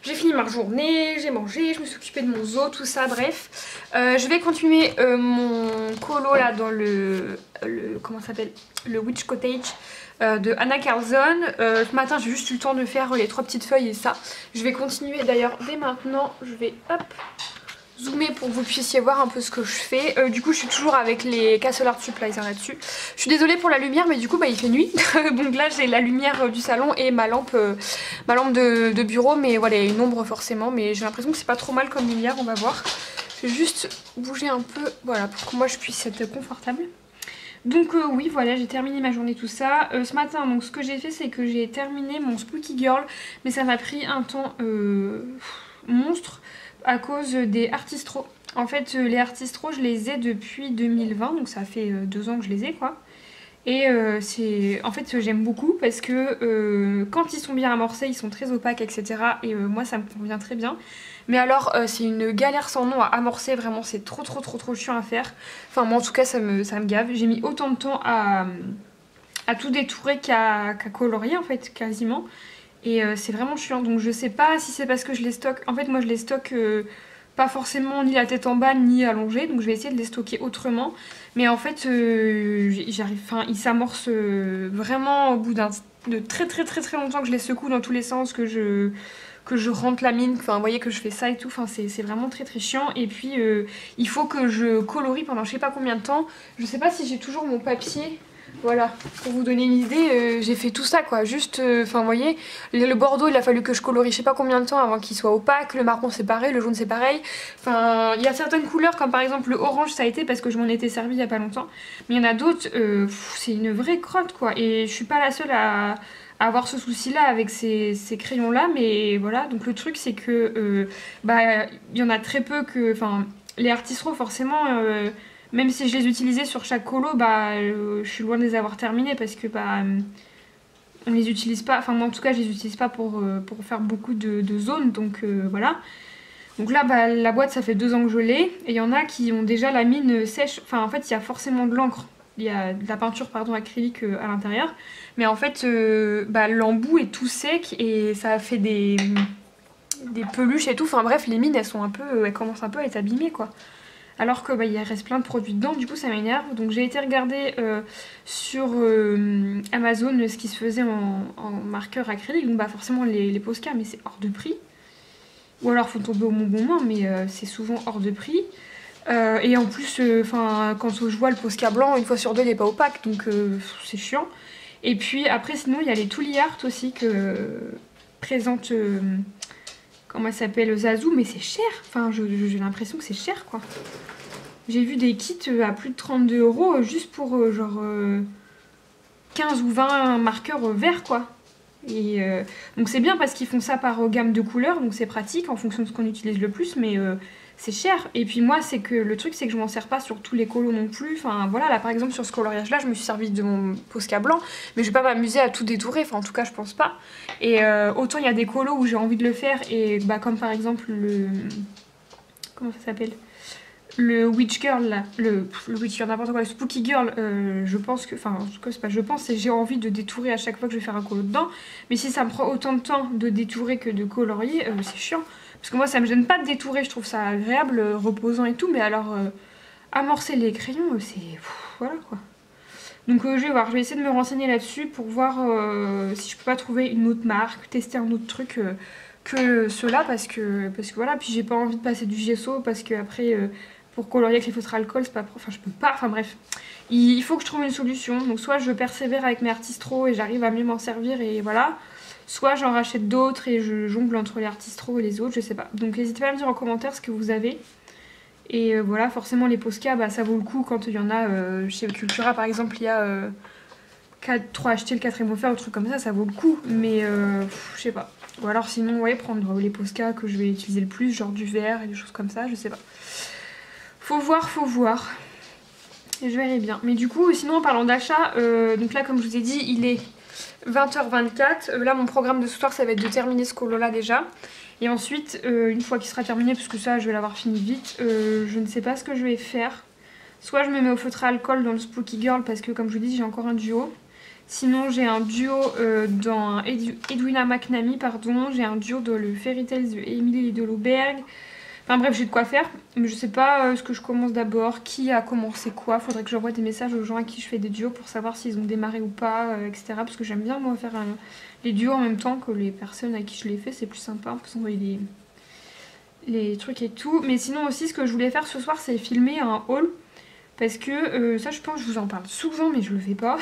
j'ai fini ma journée, j'ai mangé, je me suis occupée de mon zoo, tout ça, bref. Je vais continuer mon colo là dans comment ça s'appelle, le Witch Cottage de Anna Carlson. Ce matin j'ai juste eu le temps de faire les 3 petites feuilles et ça. Je vais continuer d'ailleurs dès maintenant, je vais hop zoomer pour que vous puissiez voir un peu ce que je fais. Du coup je suis toujours avec les Castle Art Supplies là-dessus. Je suis désolée pour la lumière mais du coup il fait nuit. Donc là j'ai la lumière du salon et ma lampe de bureau, mais voilà il y a une ombre forcément, mais j'ai l'impression que c'est pas trop mal comme lumière, on va voir. Je vais juste bouger un peu, voilà, pour que moi je puisse être confortable. Donc oui voilà, j'ai terminé ma journée tout ça. Ce matin donc ce que j'ai fait c'est que j'ai terminé mon Spooky Girl, mais ça m'a pris un temps monstre à cause des Artistro. En fait les Artistro je les ai depuis 2020, donc ça fait 2 ans que je les ai quoi. Et en fait j'aime beaucoup parce que quand ils sont bien amorcés ils sont très opaques etc. Et moi ça me convient très bien. Mais alors c'est une galère sans nom à amorcer, vraiment c'est trop chiant à faire. Enfin moi en tout cas ça me gave. J'ai mis autant de temps à tout détourer qu'à colorier en fait quasiment. Et c'est vraiment chiant, donc je sais pas si c'est parce que je les stocke. En fait moi je les stocke pas forcément ni la tête en bas ni allongée, donc je vais essayer de les stocker autrement. Mais en fait ils s'amorcent vraiment au bout de très longtemps que je les secoue dans tous les sens, que je rentre la mine, enfin vous voyez que je fais ça et tout, enfin c'est vraiment très chiant. Et puis il faut que je colorie pendant je sais pas combien de temps. Je sais pas si j'ai toujours mon papier. Voilà, pour vous donner une idée, j'ai fait tout ça quoi, juste, enfin vous voyez, le bordeaux il a fallu que je colorie je sais pas combien de temps avant qu'il soit opaque, le marron c'est pareil, le jaune c'est pareil, enfin il y a certaines couleurs comme par exemple le orange ça a été parce que je m'en étais servi il y a pas longtemps, mais il y en a d'autres, c'est une vraie crotte quoi, et je suis pas la seule à avoir ce souci là avec ces crayons là, mais voilà, donc le truc c'est que, il y en a très peu que, enfin les Artistro forcément... même si je les utilisais sur chaque colo, je suis loin de les avoir terminés parce que on les utilise pas, enfin moi en tout cas je les utilise pas pour faire beaucoup de zones, donc voilà. Donc là la boîte ça fait 2 ans que je l'ai, et il y en a qui ont déjà la mine sèche, enfin en fait il y a forcément de l'encre il y a de la peinture pardon, acrylique à l'intérieur. Mais en fait, l'embout est tout sec et ça fait des peluches et tout. Enfin bref, les mines, elles commencent un peu à être abîmées quoi. Alors que il reste plein de produits dedans, du coup ça m'énerve. Donc j'ai été regarder sur Amazon ce qui se faisait en marqueur acrylique. Donc forcément les Posca, mais c'est hors de prix. Ou alors faut tomber au bon moment, mais c'est souvent hors de prix. Et en plus, quand je vois le Posca blanc, une fois sur deux il n'est pas opaque, donc c'est chiant. Et puis après sinon il y a les Tooly Art aussi que présente... comment elle s'appelle, Zazou, mais c'est cher. Enfin, j'ai l'impression que c'est cher, quoi. J'ai vu des kits à plus de 32 € juste pour 15 ou 20 marqueurs verts, quoi. Et donc c'est bien parce qu'ils font ça par gamme de couleurs, donc c'est pratique en fonction de ce qu'on utilise le plus, mais c'est cher. Et puis moi, le truc, c'est que je m'en sers pas sur tous les colos non plus. Enfin voilà, là par exemple sur ce coloriage-là, je me suis servi de mon Posca blanc, mais je vais pas m'amuser à tout détourer. Enfin en tout cas, je pense pas. Et autant il y a des colos où j'ai envie de le faire, et comme par exemple comment ça s'appelle, le Witch Girl là, le Witch Girl n'importe quoi, le Spooky Girl, je pense que, enfin en tout cas c'est pas je pense, c'est j'ai envie de détourer à chaque fois que je vais faire un colo dedans. Mais si ça me prend autant de temps de détourer que de colorier, c'est chiant. Parce que moi ça me gêne pas de détourer, je trouve ça agréable, reposant et tout, mais alors amorcer les crayons, c'est... voilà quoi. Donc je vais voir, je vais essayer de me renseigner là-dessus pour voir si je peux pas trouver une autre marque, tester un autre truc que ceux-là, parce que voilà, puis j'ai pas envie de passer du gesso, parce que après pour colorier avec les feutres alcool, c'est pas... enfin je peux pas, enfin bref. Il faut que je trouve une solution, donc soit je persévère avec mes Artistro et j'arrive à mieux m'en servir et voilà. Soit j'en rachète d'autres et je jongle entre les Artistro et les autres, je sais pas. Donc n'hésitez pas à me dire en commentaire ce que vous avez. Et voilà, forcément les Posca, ça vaut le coup quand il y en a chez Cultura par exemple, il y a 3 achetés le 4e offert ou truc comme ça vaut le coup. Mais je sais pas. Ou alors sinon, ouais, prendre les Posca que je vais utiliser le plus, genre du vert et des choses comme ça, je sais pas. Faut voir, faut voir. Et je verrai bien. Mais du coup, sinon en parlant d'achat, donc là comme je vous ai dit, il est 20h24. Là mon programme de ce soir ça va être de terminer ce colo là déjà. Et ensuite, une fois qu'il sera terminé, parce que ça je vais l'avoir fini vite, je ne sais pas ce que je vais faire. Soit je me mets au feutre à alcool dans le Spooky Girl parce que comme je vous dis j'ai encore un duo. Sinon j'ai un duo dans Edwina McNamee, pardon. J'ai un duo dans le Fairy Tales de Emily de l'Auberge. Enfin bref, j'ai de quoi faire, mais je sais pas ce que je commence d'abord, qui a commencé quoi. Faudrait que j'envoie des messages aux gens à qui je fais des duos pour savoir s'ils ont démarré ou pas, etc. Parce que j'aime bien moi faire les duos en même temps que les personnes à qui je les fais, c'est plus sympa pour s'envoyer les trucs et tout. Mais sinon aussi ce que je voulais faire ce soir c'est filmer un haul, parce que ça je pense que je vous en parle souvent mais je le fais pas.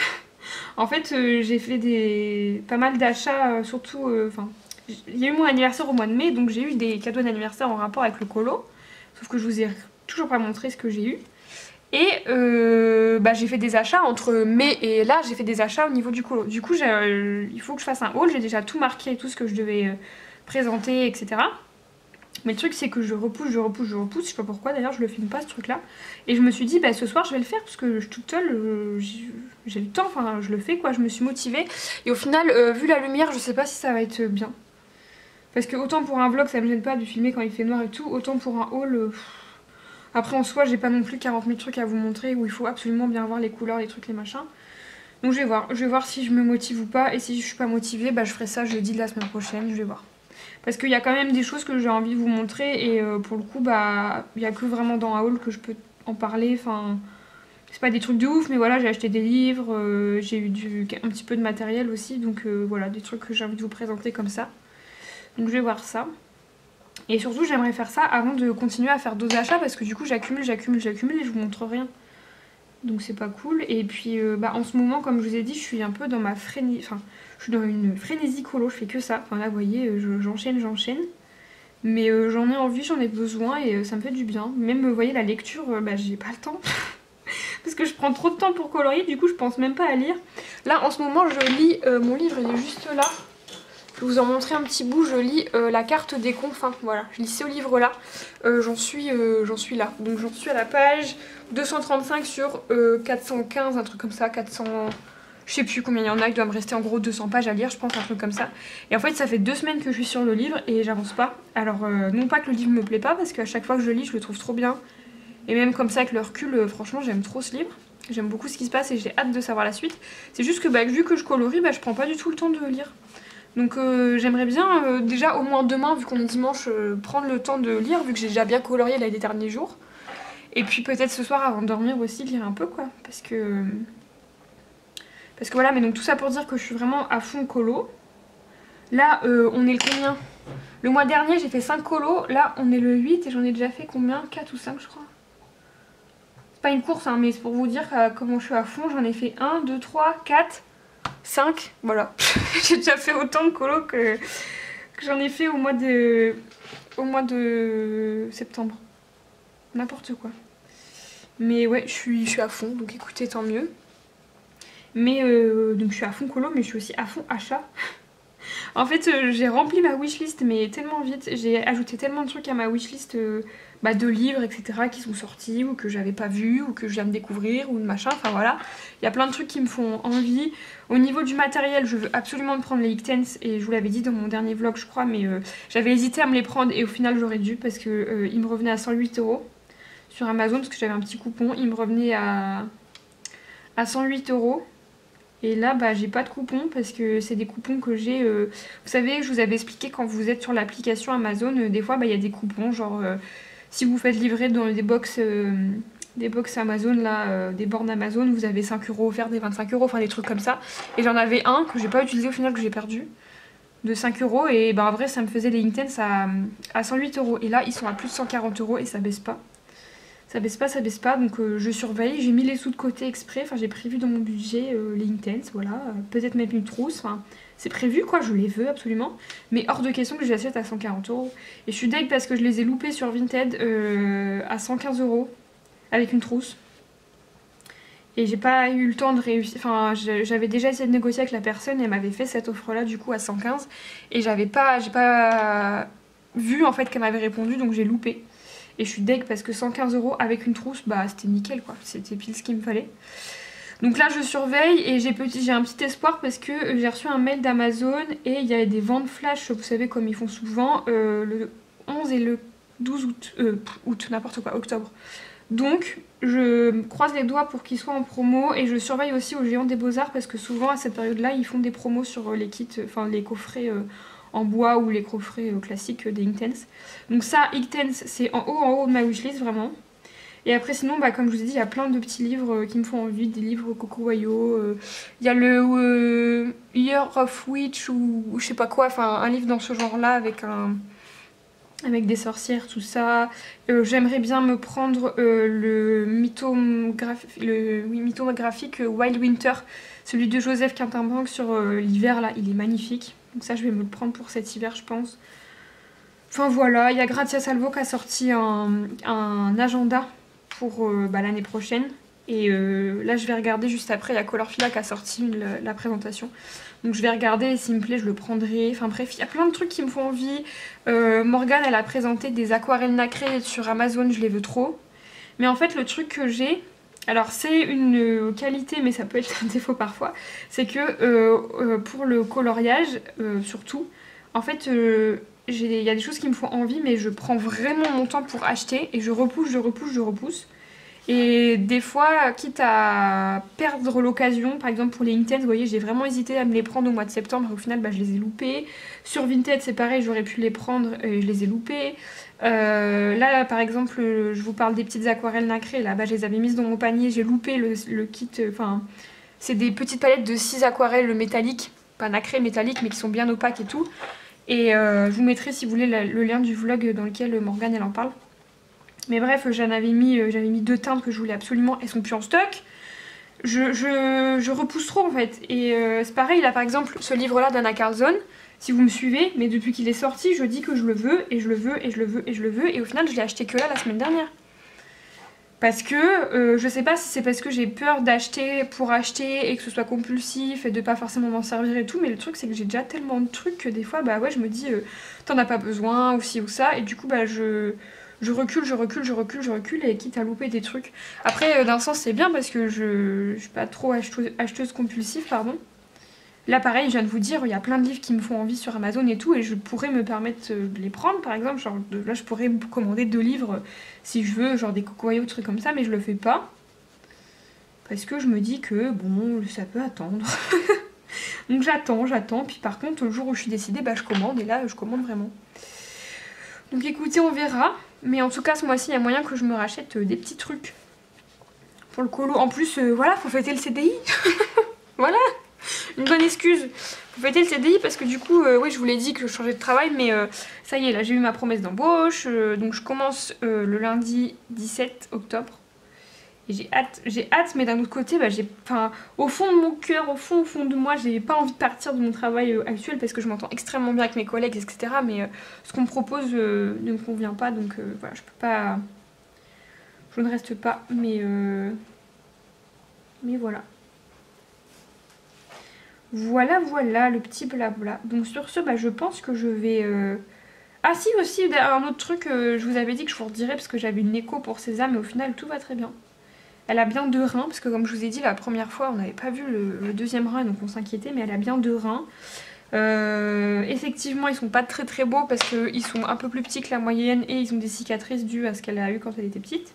En fait j'ai fait pas mal d'achats, surtout... il y a eu mon anniversaire au mois de mai, donc j'ai eu des cadeaux d'anniversaire en rapport avec le colo. Sauf que je vous ai toujours pas montré ce que j'ai eu. Et j'ai fait des achats entre mai et là, j'ai fait des achats au niveau du colo. Du coup, il faut que je fasse un haul, j'ai déjà tout marqué, tout ce que je devais présenter, etc. Mais le truc c'est que je repousse, je sais pas pourquoi d'ailleurs je le filme pas ce truc là. Et je me suis dit ce soir je vais le faire parce que je suis toute seule, j'ai le temps, enfin je le fais quoi, je me suis motivée. Et au final vu la lumière je sais pas si ça va être bien. Parce que autant pour un vlog ça me gêne pas de filmer quand il fait noir et tout, autant pour un haul... Après en soi j'ai pas non plus 40 000 trucs à vous montrer où il faut absolument bien voir les couleurs, les trucs, les machins. Donc je vais voir si je me motive ou pas, et si je suis pas motivée je ferai ça jeudi de la semaine prochaine, je vais voir. Parce qu'il y a quand même des choses que j'ai envie de vous montrer et pour le coup il y a que vraiment dans un haul que je peux en parler, enfin... C'est pas des trucs de ouf mais voilà, j'ai acheté des livres, j'ai eu un petit peu de matériel aussi, donc voilà, des trucs que j'ai envie de vous présenter comme ça. Donc je vais voir ça. Et surtout j'aimerais faire ça avant de continuer à faire d'autres achats parce que du coup j'accumule et je vous montre rien. Donc c'est pas cool. Et puis en ce moment comme je vous ai dit je suis un peu dans ma frénésie, enfin je suis dans une frénésie colo, je fais que ça. Enfin là vous voyez j'enchaîne. Mais j'en ai envie, j'en ai besoin et ça me fait du bien. Même vous voyez la lecture, j'ai pas le temps. Parce que je prends trop de temps pour colorier, du coup je pense même pas à lire. Là en ce moment je lis, mon livre il est juste là. Je vais vous en montrer un petit bout, je lis la carte des confins, voilà, je lis ce livre là, j'en suis là, donc j'en suis à la page 235 sur 415, un truc comme ça, 400, je sais plus combien il y en a, il doit me rester en gros 200 pages à lire, je pense, un truc comme ça. Et en fait ça fait 2 semaines que je suis sur le livre et j'avance pas, alors non pas que le livre me plaît pas, parce qu'à chaque fois que je le lis je le trouve trop bien, et même comme ça avec le recul, franchement j'aime trop ce livre. J'aime beaucoup ce qui se passe et j'ai hâte de savoir la suite. C'est juste que vu que je colorie, je prends pas du tout le temps de lire. Donc j'aimerais bien déjà au moins demain, vu qu'on est dimanche, prendre le temps de lire, vu que j'ai déjà bien colorié les derniers jours. Et puis peut-être ce soir avant de dormir aussi lire un peu quoi. Parce que voilà, mais donc tout ça pour dire que je suis vraiment à fond colo. Là on est le combien? Le mois dernier j'ai fait 5 colos, là on est le 8 et j'en ai déjà fait combien? 4 ou 5 je crois. C'est pas une course hein, mais c'est pour vous dire comment je suis à fond. J'en ai fait 1, 2, 3, 4, 5, voilà. J'ai déjà fait autant de colos que j'en ai fait au mois de septembre. N'importe quoi. Mais ouais, je suis à fond, donc écoutez, tant mieux. Mais donc je suis à fond colo, mais je suis aussi à fond achat. En fait, j'ai rempli ma wishlist, mais tellement vite. J'ai ajouté tellement de trucs à ma wishlist de livres, etc. qui sont sortis, ou que j'avais pas vu, ou que je viens de découvrir, ou de machin. Enfin voilà, il y a plein de trucs qui me font envie. Au niveau du matériel, je veux absolument prendre les Iktens, et je vous l'avais dit dans mon dernier vlog, je crois, mais j'avais hésité à me les prendre, et au final j'aurais dû, parce que ils me revenaient à 108 € sur Amazon, parce que j'avais un petit coupon. Il me revenait à 108 €. Et là, j'ai pas de coupon parce que c'est des coupons que j'ai... Vous savez, je vous avais expliqué quand vous êtes sur l'application Amazon, des fois, il y a des coupons, genre... si vous faites livrer dans des box Amazon, là, des bornes Amazon, vous avez 5 € offerts, des 25 €, enfin des trucs comme ça. Et j'en avais un que j'ai pas utilisé au final, que j'ai perdu, de 5 €. Et en vrai, ça me faisait les Iktens à 108 €. Et là, ils sont à plus de 140 € et ça baisse pas. Ça baisse pas, donc je surveille. J'ai mis les sous de côté exprès, enfin j'ai prévu dans mon budget les Iktens, voilà. Peut-être même une trousse, enfin c'est prévu quoi, je les veux absolument. Mais hors de question que je les achète à 140 €. Et je suis deg parce que je les ai loupés sur Vinted à 115 € avec une trousse. Et j'ai pas eu le temps de réussir, enfin j'avais déjà essayé de négocier avec la personne et elle m'avait fait cette offre là du coup à 115. Et j'ai pas vu en fait qu'elle m'avait répondu, donc j'ai loupé. Et je suis deg parce que 115 € avec une trousse, c'était nickel quoi, c'était pile ce qu'il me fallait. Donc là je surveille et j'ai un petit espoir parce que j'ai reçu un mail d'Amazon et il y a des ventes flash, vous savez comme ils font souvent, le 11 et le 12 août, n'importe quoi, octobre. Donc je croise les doigts pour qu'ils soient en promo et je surveille aussi au Géant des Beaux-Arts parce que souvent à cette période-là ils font des promos sur les kits, enfin les coffrets en bois ou les coffrets classiques des Iktens. Donc ça, Iktens, c'est en haut de ma wishlist vraiment. Et après sinon, comme je vous ai dit, il y a plein de petits livres qui me font envie, des livres Coco Wayo. Il y a le Year of Witch ou je sais pas quoi, enfin un livre dans ce genre-là avec des sorcières, tout ça. J'aimerais bien me prendre le mythomographique Wild Winter, celui de Joseph Quintin-Banque sur l'hiver là, il est magnifique. Donc ça je vais me le prendre pour cet hiver je pense. Enfin voilà, il y a Grazia Salvo qui a sorti un agenda pour l'année prochaine. Et là je vais regarder juste après, il y a Colorfila qui a sorti la présentation. Donc je vais regarder et s'il me plaît je le prendrai. Enfin bref, il y a plein de trucs qui me font envie. Morgane elle a présenté des aquarelles nacrées sur Amazon, je les veux trop. Mais en fait le truc que j'ai... Alors c'est une qualité mais ça peut être un défaut parfois, c'est que pour le coloriage surtout, en fait il y a des choses qui me font envie mais je prends vraiment mon temps pour acheter et je repousse. Et des fois, quitte à perdre l'occasion, par exemple pour les Iktens, vous voyez, j'ai vraiment hésité à me les prendre au mois de septembre et au final je les ai loupés. Sur Vinted c'est pareil, j'aurais pu les prendre et je les ai loupés. Là par exemple, je vous parle des petites aquarelles nacrées, là je les avais mises dans mon panier, j'ai loupé le kit, enfin c'est des petites palettes de 6 aquarelles métalliques, pas nacrées, métalliques mais qui sont bien opaques et tout. Et je vous mettrai si vous voulez le lien du vlog dans lequel Morgane elle en parle. Mais bref, j'avais mis 2 teintes que je voulais absolument, elles sont plus en stock. Je repousse trop en fait. Et c'est pareil, là par exemple, ce livre-là d'Anna Carlson, si vous me suivez, mais depuis qu'il est sorti, je dis que je le veux, et je le veux, et je le veux, et je le veux, et au final je l'ai acheté que là la semaine dernière. Parce que je sais pas si c'est parce que j'ai peur d'acheter pour acheter et que ce soit compulsif et de pas forcément m'en servir et tout, mais le truc c'est que j'ai déjà tellement de trucs que des fois ouais je me dis t'en as pas besoin ou ci ou ça, et du coup je recule et quitte à louper des trucs. Après d'un sens c'est bien parce que je suis pas trop acheteuse compulsive, pardon. Là pareil, je viens de vous dire, il y a plein de livres qui me font envie sur Amazon et tout, et je pourrais me permettre de les prendre par exemple, genre là je pourrais me commander 2 livres si je veux, genre des Coco Wayo, trucs comme ça, mais je le fais pas. parce que je me dis que bon, ça peut attendre. Donc j'attends, puis par contre le jour où je suis décidée, bah je commande, et là je commande vraiment. Donc écoutez, on verra, mais en tout cas ce mois-ci il y a moyen que je me rachète des petits trucs pour le colo. En plus voilà, faut fêter le CDI. Voilà, une bonne excuse. Faut fêter le CDI parce que du coup, oui je vous l'ai dit que je changeais de travail, mais ça y est, là j'ai eu ma promesse d'embauche, donc je commence le lundi 17 octobre. Et j'ai hâte, mais d'un autre côté, bah, au fond de mon cœur, au fond de moi, j'ai pas envie de partir de mon travail actuel parce que je m'entends extrêmement bien avec mes collègues, etc. Mais ce qu'on me propose ne me convient pas, donc voilà, je peux pas, je ne reste pas, mais voilà. Voilà le petit blabla. Donc sur ce, bah, je pense que je vais... Ah si, aussi, un autre truc, je vous avais dit que je vous redirais parce que j'avais une écho pour Sésame, mais au final tout va très bien. Elle a bien 2 reins, parce que comme je vous ai dit la première fois, on n'avait pas vu le deuxième rein, donc on s'inquiétait, mais elle a bien 2 reins. Effectivement, ils sont pas très beaux parce qu'ils sont un peu plus petits que la moyenne et ils ont des cicatrices dues à ce qu'elle a eu quand elle était petite.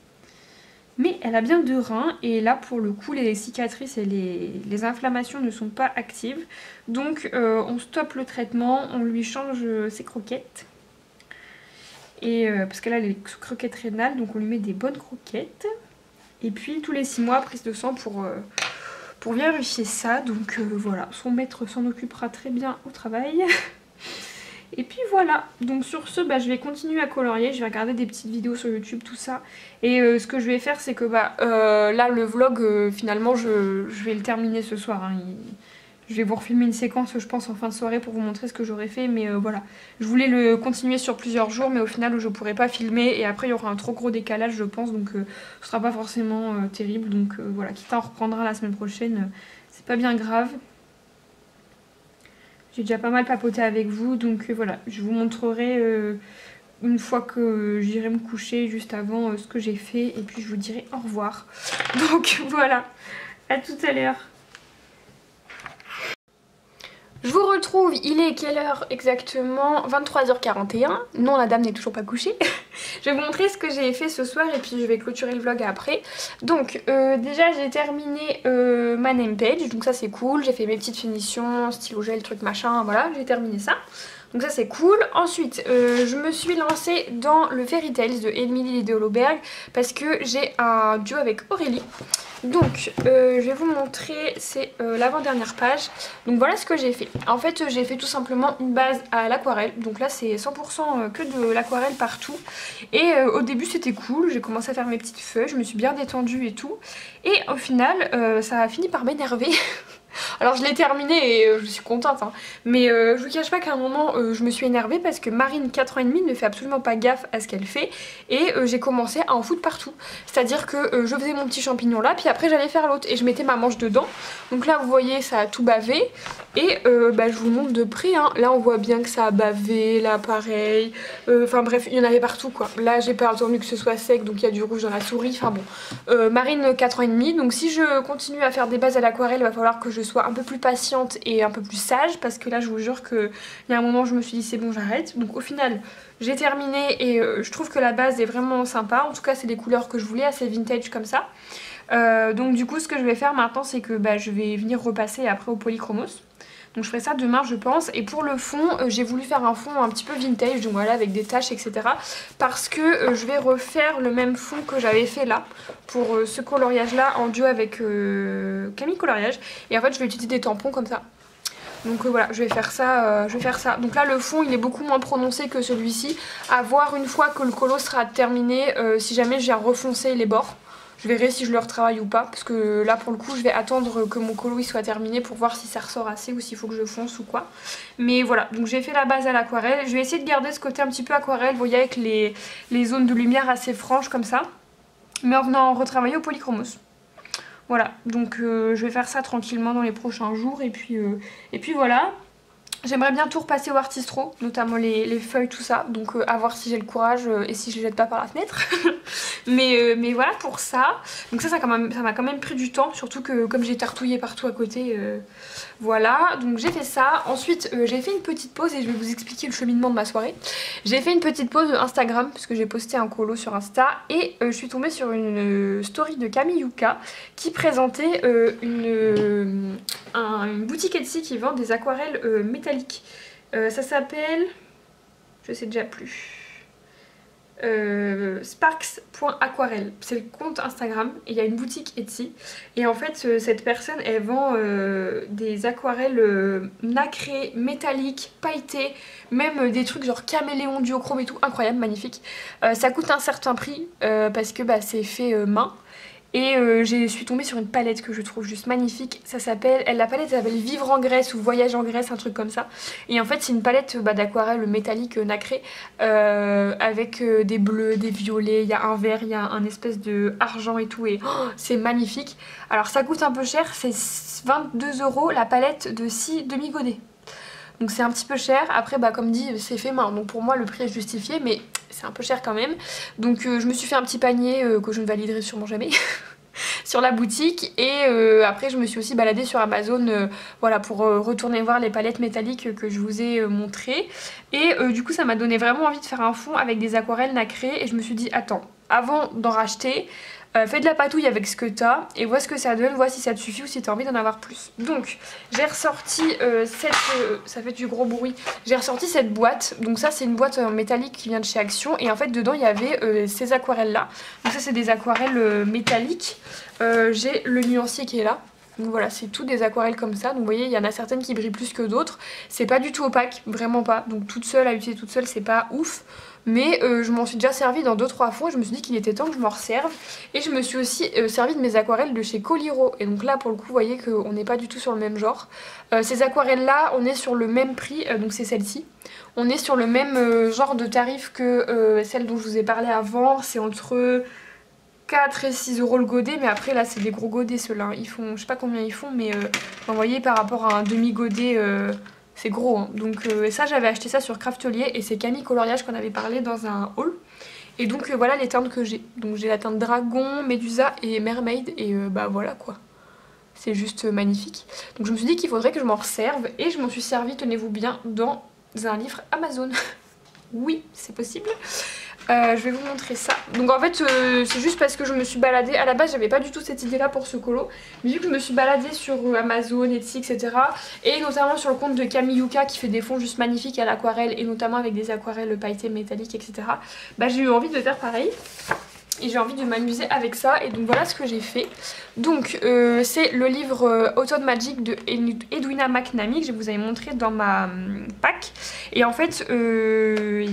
Mais elle a bien 2 reins et là pour le coup les cicatrices et les inflammations ne sont pas actives. Donc on stoppe le traitement, on lui change ses croquettes. Et parce qu'elle a les croquettes rénales, donc on lui met des bonnes croquettes. Et puis tous les 6 mois, prise de sang pour vérifier ça. Donc voilà, son maître s'en occupera très bien au travail. Et puis voilà, donc sur ce, bah, je vais continuer à colorier, je vais regarder des petites vidéos sur YouTube, tout ça. Et ce que je vais faire, c'est que bah, là, le vlog, finalement, je vais le terminer ce soir. Hein. Je vais vous refilmer une séquence, je pense, en fin de soirée pour vous montrer ce que j'aurais fait. Mais voilà, je voulais le continuer sur plusieurs jours, mais au final, je pourrais pas filmer. Et après, il y aura un trop gros décalage, je pense, donc ce sera pas forcément terrible. Donc voilà, quitte à en reprendra la semaine prochaine, c'est pas bien grave. J'ai déjà pas mal papoté avec vous, donc voilà, je vous montrerai une fois que j'irai me coucher juste avant ce que j'ai fait. Et puis je vous dirai au revoir. Donc voilà, à tout à l'heure. Je vous retrouve, il est quelle heure exactement? 23h41. Non, la dame n'est toujours pas couchée. Je vais vous montrer ce que j'ai fait ce soir et puis je vais clôturer le vlog après. Donc déjà j'ai terminé ma name page, donc ça c'est cool. J'ai fait mes petites finitions, stylo gel, truc machin, voilà, j'ai terminé ça. Donc ça c'est cool. Ensuite je me suis lancée dans le Fairy Tales de Emily Lady Holoberg parce que j'ai un duo avec Aurélie. Donc je vais vous montrer, c'est l'avant-dernière page. Donc voilà ce que j'ai fait. En fait j'ai fait tout simplement une base à l'aquarelle. Donc là c'est 100% que de l'aquarelle partout. Et au début c'était cool, j'ai commencé à faire mes petites feuilles, je me suis bien détendue et tout. Et au final ça a fini par m'énerver. Alors je l'ai terminé et je suis contente hein. Mais je vous cache pas qu'à un moment je me suis énervée parce que Marine 4 ans et demi ne fait absolument pas gaffe à ce qu'elle fait. Et j'ai commencé à en foutre partout. C'est à dire que je faisais mon petit champignon là, puis après j'allais faire l'autre et je mettais ma manche dedans. Donc là vous voyez ça a tout bavé. Et bah, je vous montre de près hein. Là on voit bien que ça a bavé, là pareil. Enfin bref il y en avait partout quoi. Là j'ai pas attendu que ce soit sec donc il y a du rouge dans la souris. Enfin bon Marine 4 ans et demi. Donc si je continue à faire des bases à l'aquarelle il va falloir que je sois un peu plus patiente et un peu plus sage parce que là je vous jure qu'il y a un moment je me suis dit c'est bon j'arrête. Donc au final j'ai terminé et je trouve que la base est vraiment sympa. En tout cas c'est des couleurs que je voulais, assez vintage comme ça. Donc du coup ce que je vais faire maintenant c'est que bah, je vais venir repasser après au polychromos. Donc je ferai ça demain je pense. Et pour le fond j'ai voulu faire un fond un petit peu vintage, donc voilà avec des taches etc. Parce que je vais refaire le même fond que j'avais fait là pour ce coloriage là en duo avec Camille Coloriage. Et en fait je vais utiliser des tampons comme ça. Donc voilà, je vais faire ça, Donc là le fond il est beaucoup moins prononcé que celui-ci. À voir une fois que le colo sera terminé, si jamais je viens refoncer les bords. Je verrai si je le retravaille ou pas, parce que là pour le coup je vais attendre que mon colo il soit terminé pour voir si ça ressort assez ou s'il faut que je fonce ou quoi. Mais voilà, donc j'ai fait la base à l'aquarelle. Je vais essayer de garder ce côté un petit peu aquarelle, vous voyez avec les zones de lumière assez franches comme ça. Mais en venant retravailler au polychromos. Voilà, donc je vais faire ça tranquillement dans les prochains jours et puis voilà. J'aimerais bien tout repasser au Artistro, notamment les feuilles, tout ça. Donc à voir si j'ai le courage et si je les jette pas par la fenêtre. Mais voilà pour ça. Donc ça m'a quand même pris du temps, surtout que comme j'ai tartouillé partout à côté, voilà. Donc j'ai fait ça. Ensuite j'ai fait une petite pause et je vais vous expliquer le cheminement de ma soirée. J'ai fait une petite pause Instagram parce que j'ai posté un colo sur Insta et je suis tombée sur une story de Camille Yuka qui présentait une boutique Etsy qui vend des aquarelles métalliques. Ça s'appelle... je sais déjà plus... sparks.aquarelle, c'est le compte Instagram et il y a une boutique Etsy et en fait cette personne elle vend des aquarelles nacrées, métalliques, pailletées, même des trucs genre caméléon, duochrome et tout, incroyable, magnifique. Ça coûte un certain prix parce que bah, c'est fait main. Et je suis tombée sur une palette que je trouve juste magnifique. Ça s'appelle, la palette s'appelle Vivre en Grèce ou Voyage en Grèce, un truc comme ça. Et en fait c'est une palette d'aquarelle métallique nacrée avec des bleus, des violets, il y a un vert, il y a un espèce de argent et tout et oh, c'est magnifique. Alors ça coûte un peu cher, c'est 22 € la palette de 6 demi-godets. Donc c'est un petit peu cher, après bah comme dit c'est fait main, donc pour moi le prix est justifié mais c'est un peu cher quand même. Donc je me suis fait un petit panier que je ne validerai sûrement jamais sur la boutique et après je me suis aussi baladée sur Amazon voilà pour retourner voir les palettes métalliques que je vous ai montrées. Et du coup ça m'a donné vraiment envie de faire un fond avec des aquarelles nacrées et je me suis dit attends, avant d'en racheter, fais de la patouille avec ce que t'as et vois ce que ça donne, vois si ça te suffit ou si t'as envie d'en avoir plus. Donc j'ai ressorti ça fait du gros bruit, j'ai ressorti cette boîte. Donc ça c'est une boîte métallique qui vient de chez Action et en fait dedans il y avait ces aquarelles là. Donc ça c'est des aquarelles métalliques. J'ai le nuancier qui est là. Donc voilà, c'est tout des aquarelles comme ça. Donc vous voyez, il y en a certaines qui brillent plus que d'autres. C'est pas du tout opaque, vraiment pas. Donc toute seule, à utiliser toute seule, c'est pas ouf. Mais je m'en suis déjà servi dans 2-3 fonds et je me suis dit qu'il était temps que je m'en resserve. Et je me suis aussi servi de mes aquarelles de chez Coliro. Et donc là, pour le coup, vous voyez qu'on n'est pas du tout sur le même genre. Ces aquarelles-là, on est sur le même prix, donc c'est celle-ci. On est sur le même genre de tarif que celle dont je vous ai parlé avant. C'est entre 4 et 6 € le godet, mais après là c'est des gros godets ceux-là, ils font, je sais pas combien ils font, mais vous voyez par rapport à un demi-godet c'est gros, hein. Donc ça j'avais acheté ça sur Craftelier et c'est Camille Coloriage qu'on avait parlé dans un haul. Et donc voilà les teintes que j'ai, donc j'ai la teinte Dragon, Médusa et Mermaid et bah voilà quoi. C'est juste magnifique. Donc je me suis dit qu'il faudrait que je m'en resserve et je m'en suis servi, tenez-vous bien, dans un livre Amazon. Oui, c'est possible. Je vais vous montrer ça. Donc en fait c'est juste parce que je me suis baladée. À la base j'avais pas du tout cette idée là pour ce colo. Mais vu que je me suis baladée sur Amazon, Etsy, etc. Et notamment sur le compte de Camille Yuka qui fait des fonds juste magnifiques à l'aquarelle. Et notamment avec des aquarelles pailletées métalliques, etc. Bah j'ai eu envie de faire pareil. Et j'ai envie de m'amuser avec ça. Et donc voilà ce que j'ai fait. Donc c'est le livre Autumn Magic de Edwina McNamee que je vous avais montré dans ma pack. Et en fait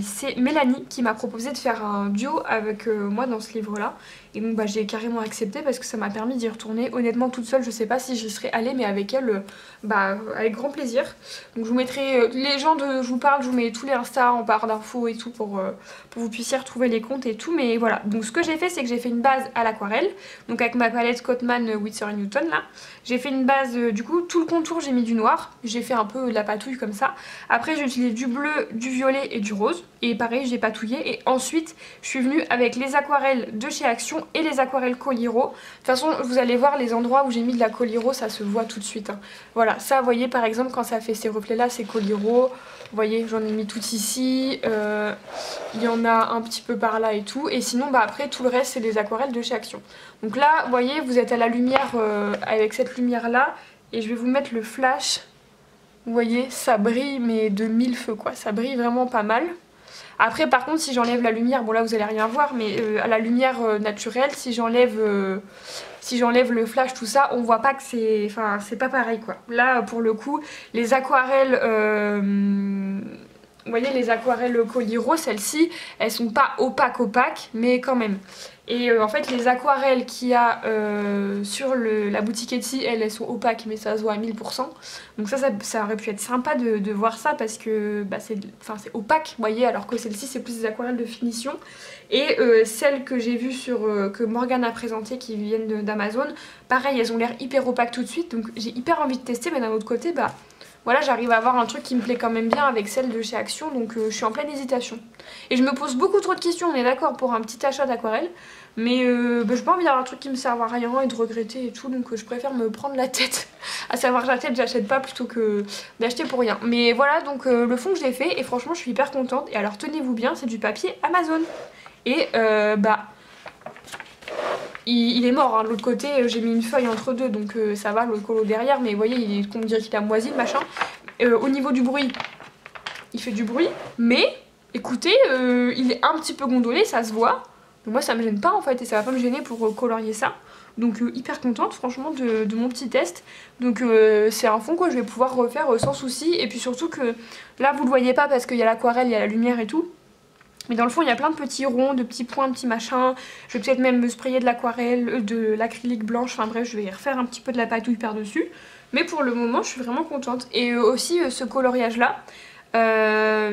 c'est Mélanie qui m'a proposé de faire un duo avec moi dans ce livre là. Et donc bah, j'ai carrément accepté parce que ça m'a permis d'y retourner. Honnêtement toute seule je sais pas si j'y serais allée, mais avec elle bah, avec grand plaisir. Donc je vous mettrai les gens de je vous parle, je vous mets tous les Insta en barre d'infos et tout pour que vous puissiez retrouver les comptes et tout. Mais voilà, donc ce que j'ai fait c'est que j'ai fait une base à l'aquarelle, donc avec ma palette Cotman Winsor & Newton là. J'ai fait une base, du coup tout le contour j'ai mis du noir, j'ai fait un peu de la patouille comme ça. Après j'ai utilisé du bleu, du violet et du rose, et pareil j'ai patouillé. Et ensuite je suis venue avec les aquarelles de chez Action et les aquarelles Coliro. De toute façon vous allez voir les endroits où j'ai mis de la Coliro, ça se voit tout de suite, hein. Voilà, ça vous voyez par exemple quand ça fait ces reflets là c'est Coliro. Vous voyez j'en ai mis tout ici, il y en a un petit peu par là et tout. Et sinon bah après tout le reste c'est des aquarelles de chez Action. Donc là vous voyez vous êtes à la lumière avec cette lumière là. Et je vais vous mettre le flash. Vous voyez ça brille mais de mille feux quoi, ça brille vraiment pas mal. Après par contre si j'enlève la lumière, bon là vous allez rien voir, mais à la lumière naturelle, si j'enlève le flash tout ça, on voit pas que c'est, enfin c'est pas pareil quoi. Là pour le coup les aquarelles vous voyez les aquarelles Coliro, celles-ci elles sont pas opaques mais quand même. Et en fait les aquarelles qu'il y a sur la boutique Etsy, elles sont opaques mais ça se voit à 1000%. Donc ça aurait pu être sympa de voir ça parce que bah, c'est opaque, vous voyez, alors que celle-ci c'est plus des aquarelles de finition. Et celles que j'ai vues que Morgane a présentées qui viennent d'Amazon, pareil elles ont l'air hyper opaques tout de suite. Donc j'ai hyper envie de tester, mais d'un autre côté bah Voilà, j'arrive à avoir un truc qui me plaît quand même bien avec celle de chez Action, donc je suis en pleine hésitation. Et je me pose beaucoup trop de questions, on est d'accord, pour un petit achat d'aquarelle. Mais j'ai pas envie d'avoir un truc qui me sert à rien et de regretter et tout, donc je préfère me prendre la tête. À savoir j'achète pas plutôt que d'acheter pour rien. Mais voilà, donc le fond que j'ai fait, et franchement je suis hyper contente. Et alors tenez-vous bien, c'est du papier Amazon. Et il est mort, hein. De l'autre côté j'ai mis une feuille entre deux, donc ça va, l'autre colo derrière. Mais vous voyez, on dirait qu'il a moisi le machin. Au niveau du bruit, il fait du bruit, mais écoutez, il est un petit peu gondolé, ça se voit. Donc moi ça me gêne pas en fait, et ça va pas me gêner pour colorier ça. Donc hyper contente franchement de mon petit test. Donc c'est un fond que je vais pouvoir refaire sans souci. Et puis surtout que là vous le voyez pas parce qu'il y a l'aquarelle, il y a la lumière et tout. Mais dans le fond il y a plein de petits ronds, de petits points, de petits machins. Je vais peut-être même me sprayer de l'aquarelle, de l'acrylique blanche. Enfin bref, je vais refaire un petit peu de la patouille par-dessus. Mais pour le moment je suis vraiment contente. Et aussi ce coloriage là.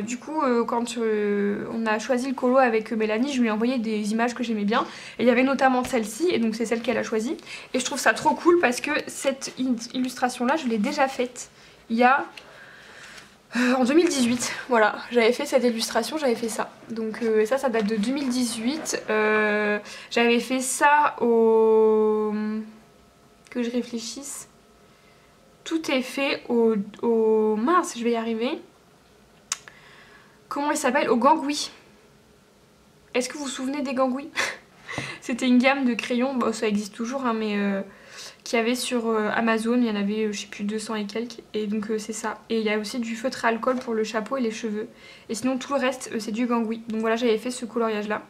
Du coup quand on a choisi le colo avec Mélanie, je lui ai envoyé des images que j'aimais bien et il y avait notamment celle-ci, et donc c'est celle qu'elle a choisie, et je trouve ça trop cool parce que cette illustration là je l'ai déjà faite il y a en 2018. Voilà, j'avais fait cette illustration, j'avais fait ça, donc ça date de 2018. J'avais fait ça au... que je réfléchisse, tout est fait au... mince, je vais y arriver. Comment il s'appelle? Au Gangui. Est-ce que vous vous souvenez des Gangui? C'était une gamme de crayons, bon ça existe toujours hein, mais qu'il y avait sur Amazon, il y en avait je sais plus 200 et quelques, et donc c'est ça. Et il y a aussi du feutre à alcool pour le chapeau et les cheveux. Et sinon tout le reste c'est du Gangui. Donc voilà, j'avais fait ce coloriage là.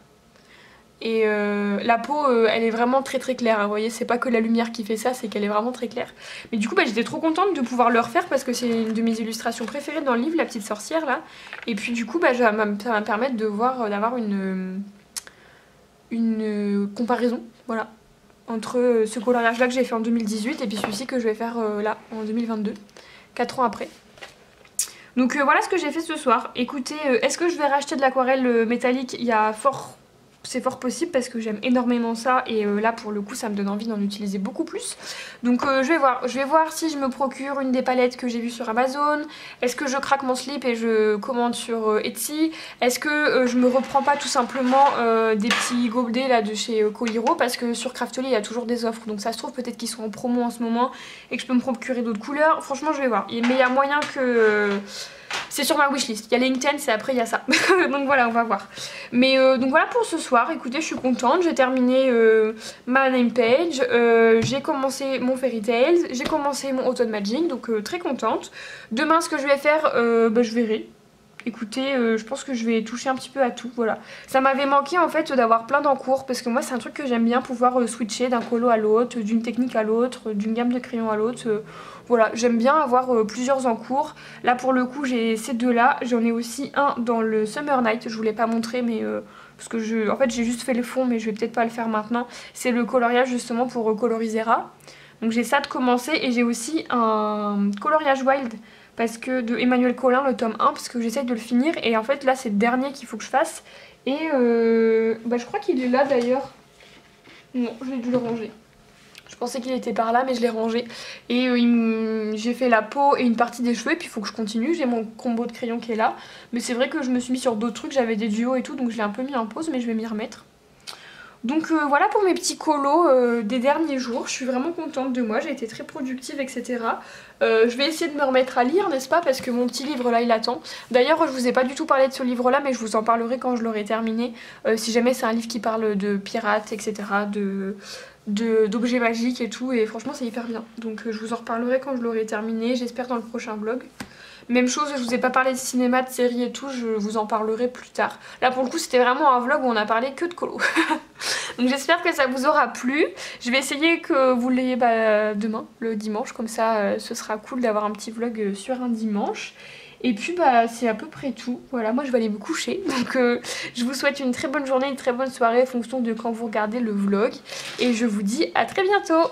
Et la peau elle est vraiment très très claire, hein. Vous voyez, c'est pas que la lumière qui fait ça, c'est qu'elle est vraiment très claire. Mais du coup j'étais trop contente de pouvoir le refaire parce que c'est une de mes illustrations préférées dans le livre, la petite sorcière là. Et puis du coup ça va me permettre de voir, d'avoir une comparaison, voilà, entre ce coloriage là que j'ai fait en 2018 et puis celui-ci que je vais faire là en 2022, 4 ans après. Donc voilà ce que j'ai fait ce soir. Écoutez, est-ce que je vais racheter de l'aquarelle métallique? C'est fort possible parce que j'aime énormément ça, et là pour le coup ça me donne envie d'en utiliser beaucoup plus. Donc je vais voir si je me procure une des palettes que j'ai vues sur Amazon. Est-ce que je craque mon slip et je commande sur Etsy? Est-ce que je me reprends pas tout simplement des petits gobelets là de chez Coliro, parce que sur Craftly il y a toujours des offres, donc ça se trouve peut-être qu'ils sont en promo en ce moment et que je peux me procurer d'autres couleurs. Franchement je vais voir, mais il y a moyen que... c'est sur ma wishlist, il y a les Inktense et après il y a ça. Donc voilà, on va voir. Mais donc voilà pour ce soir, écoutez, je suis contente. J'ai terminé ma name page, j'ai commencé mon Fairy Tales, j'ai commencé mon Autumn Magic, donc très contente. Demain ce que je vais faire, je verrai. Écoutez, je pense que je vais toucher un petit peu à tout, voilà. Ça m'avait manqué en fait d'avoir plein d'encours, parce que moi c'est un truc que j'aime bien, pouvoir switcher d'un colo à l'autre, d'une technique à l'autre, d'une gamme de crayons à l'autre. Voilà, j'aime bien avoir plusieurs encours. Là pour le coup j'ai ces deux là, j'en ai aussi un dans le Summer Night, je voulais pas montrer mais... parce que en fait j'ai juste fait le fond, mais je vais peut-être pas le faire maintenant. C'est le coloriage justement pour coloriser Ra. Donc j'ai ça de commencer, et j'ai aussi un coloriage wild parce que de Emmanuel Collin, le tome 1, parce que j'essaie de le finir, et en fait là c'est le dernier qu'il faut que je fasse. Et je crois qu'il est là d'ailleurs. Non, j'ai dû le ranger. Je pensais qu'il était par là mais je l'ai rangé. Et j'ai fait la peau et une partie des cheveux, et puis il faut que je continue. J'ai mon combo de crayons qui est là. Mais c'est vrai que je me suis mis sur d'autres trucs, j'avais des duos et tout, donc je l'ai un peu mis en pause, mais je vais m'y remettre. Donc voilà pour mes petits colos des derniers jours. Je suis vraiment contente de moi, j'ai été très productive, etc. Je vais essayer de me remettre à lire, n'est-ce pas, parce que mon petit livre là il attend. D'ailleurs je vous ai pas du tout parlé de ce livre là, mais je vous en parlerai quand je l'aurai terminé. Si jamais c'est un livre qui parle de pirates, etc. d'objets magiques et tout, et franchement c'est hyper bien. Donc je vous en reparlerai quand je l'aurai terminé, j'espère dans le prochain vlog. Même chose, je vous ai pas parlé de cinéma, de séries et tout, je vous en parlerai plus tard. Là pour le coup c'était vraiment un vlog où on a parlé que de colo. Donc j'espère que ça vous aura plu. Je vais essayer que vous l'ayez demain, le dimanche, comme ça ce sera cool d'avoir un petit vlog sur un dimanche. Et puis c'est à peu près tout. Voilà, moi je vais aller me coucher. Donc je vous souhaite une très bonne journée, une très bonne soirée en fonction de quand vous regardez le vlog. Et je vous dis à très bientôt.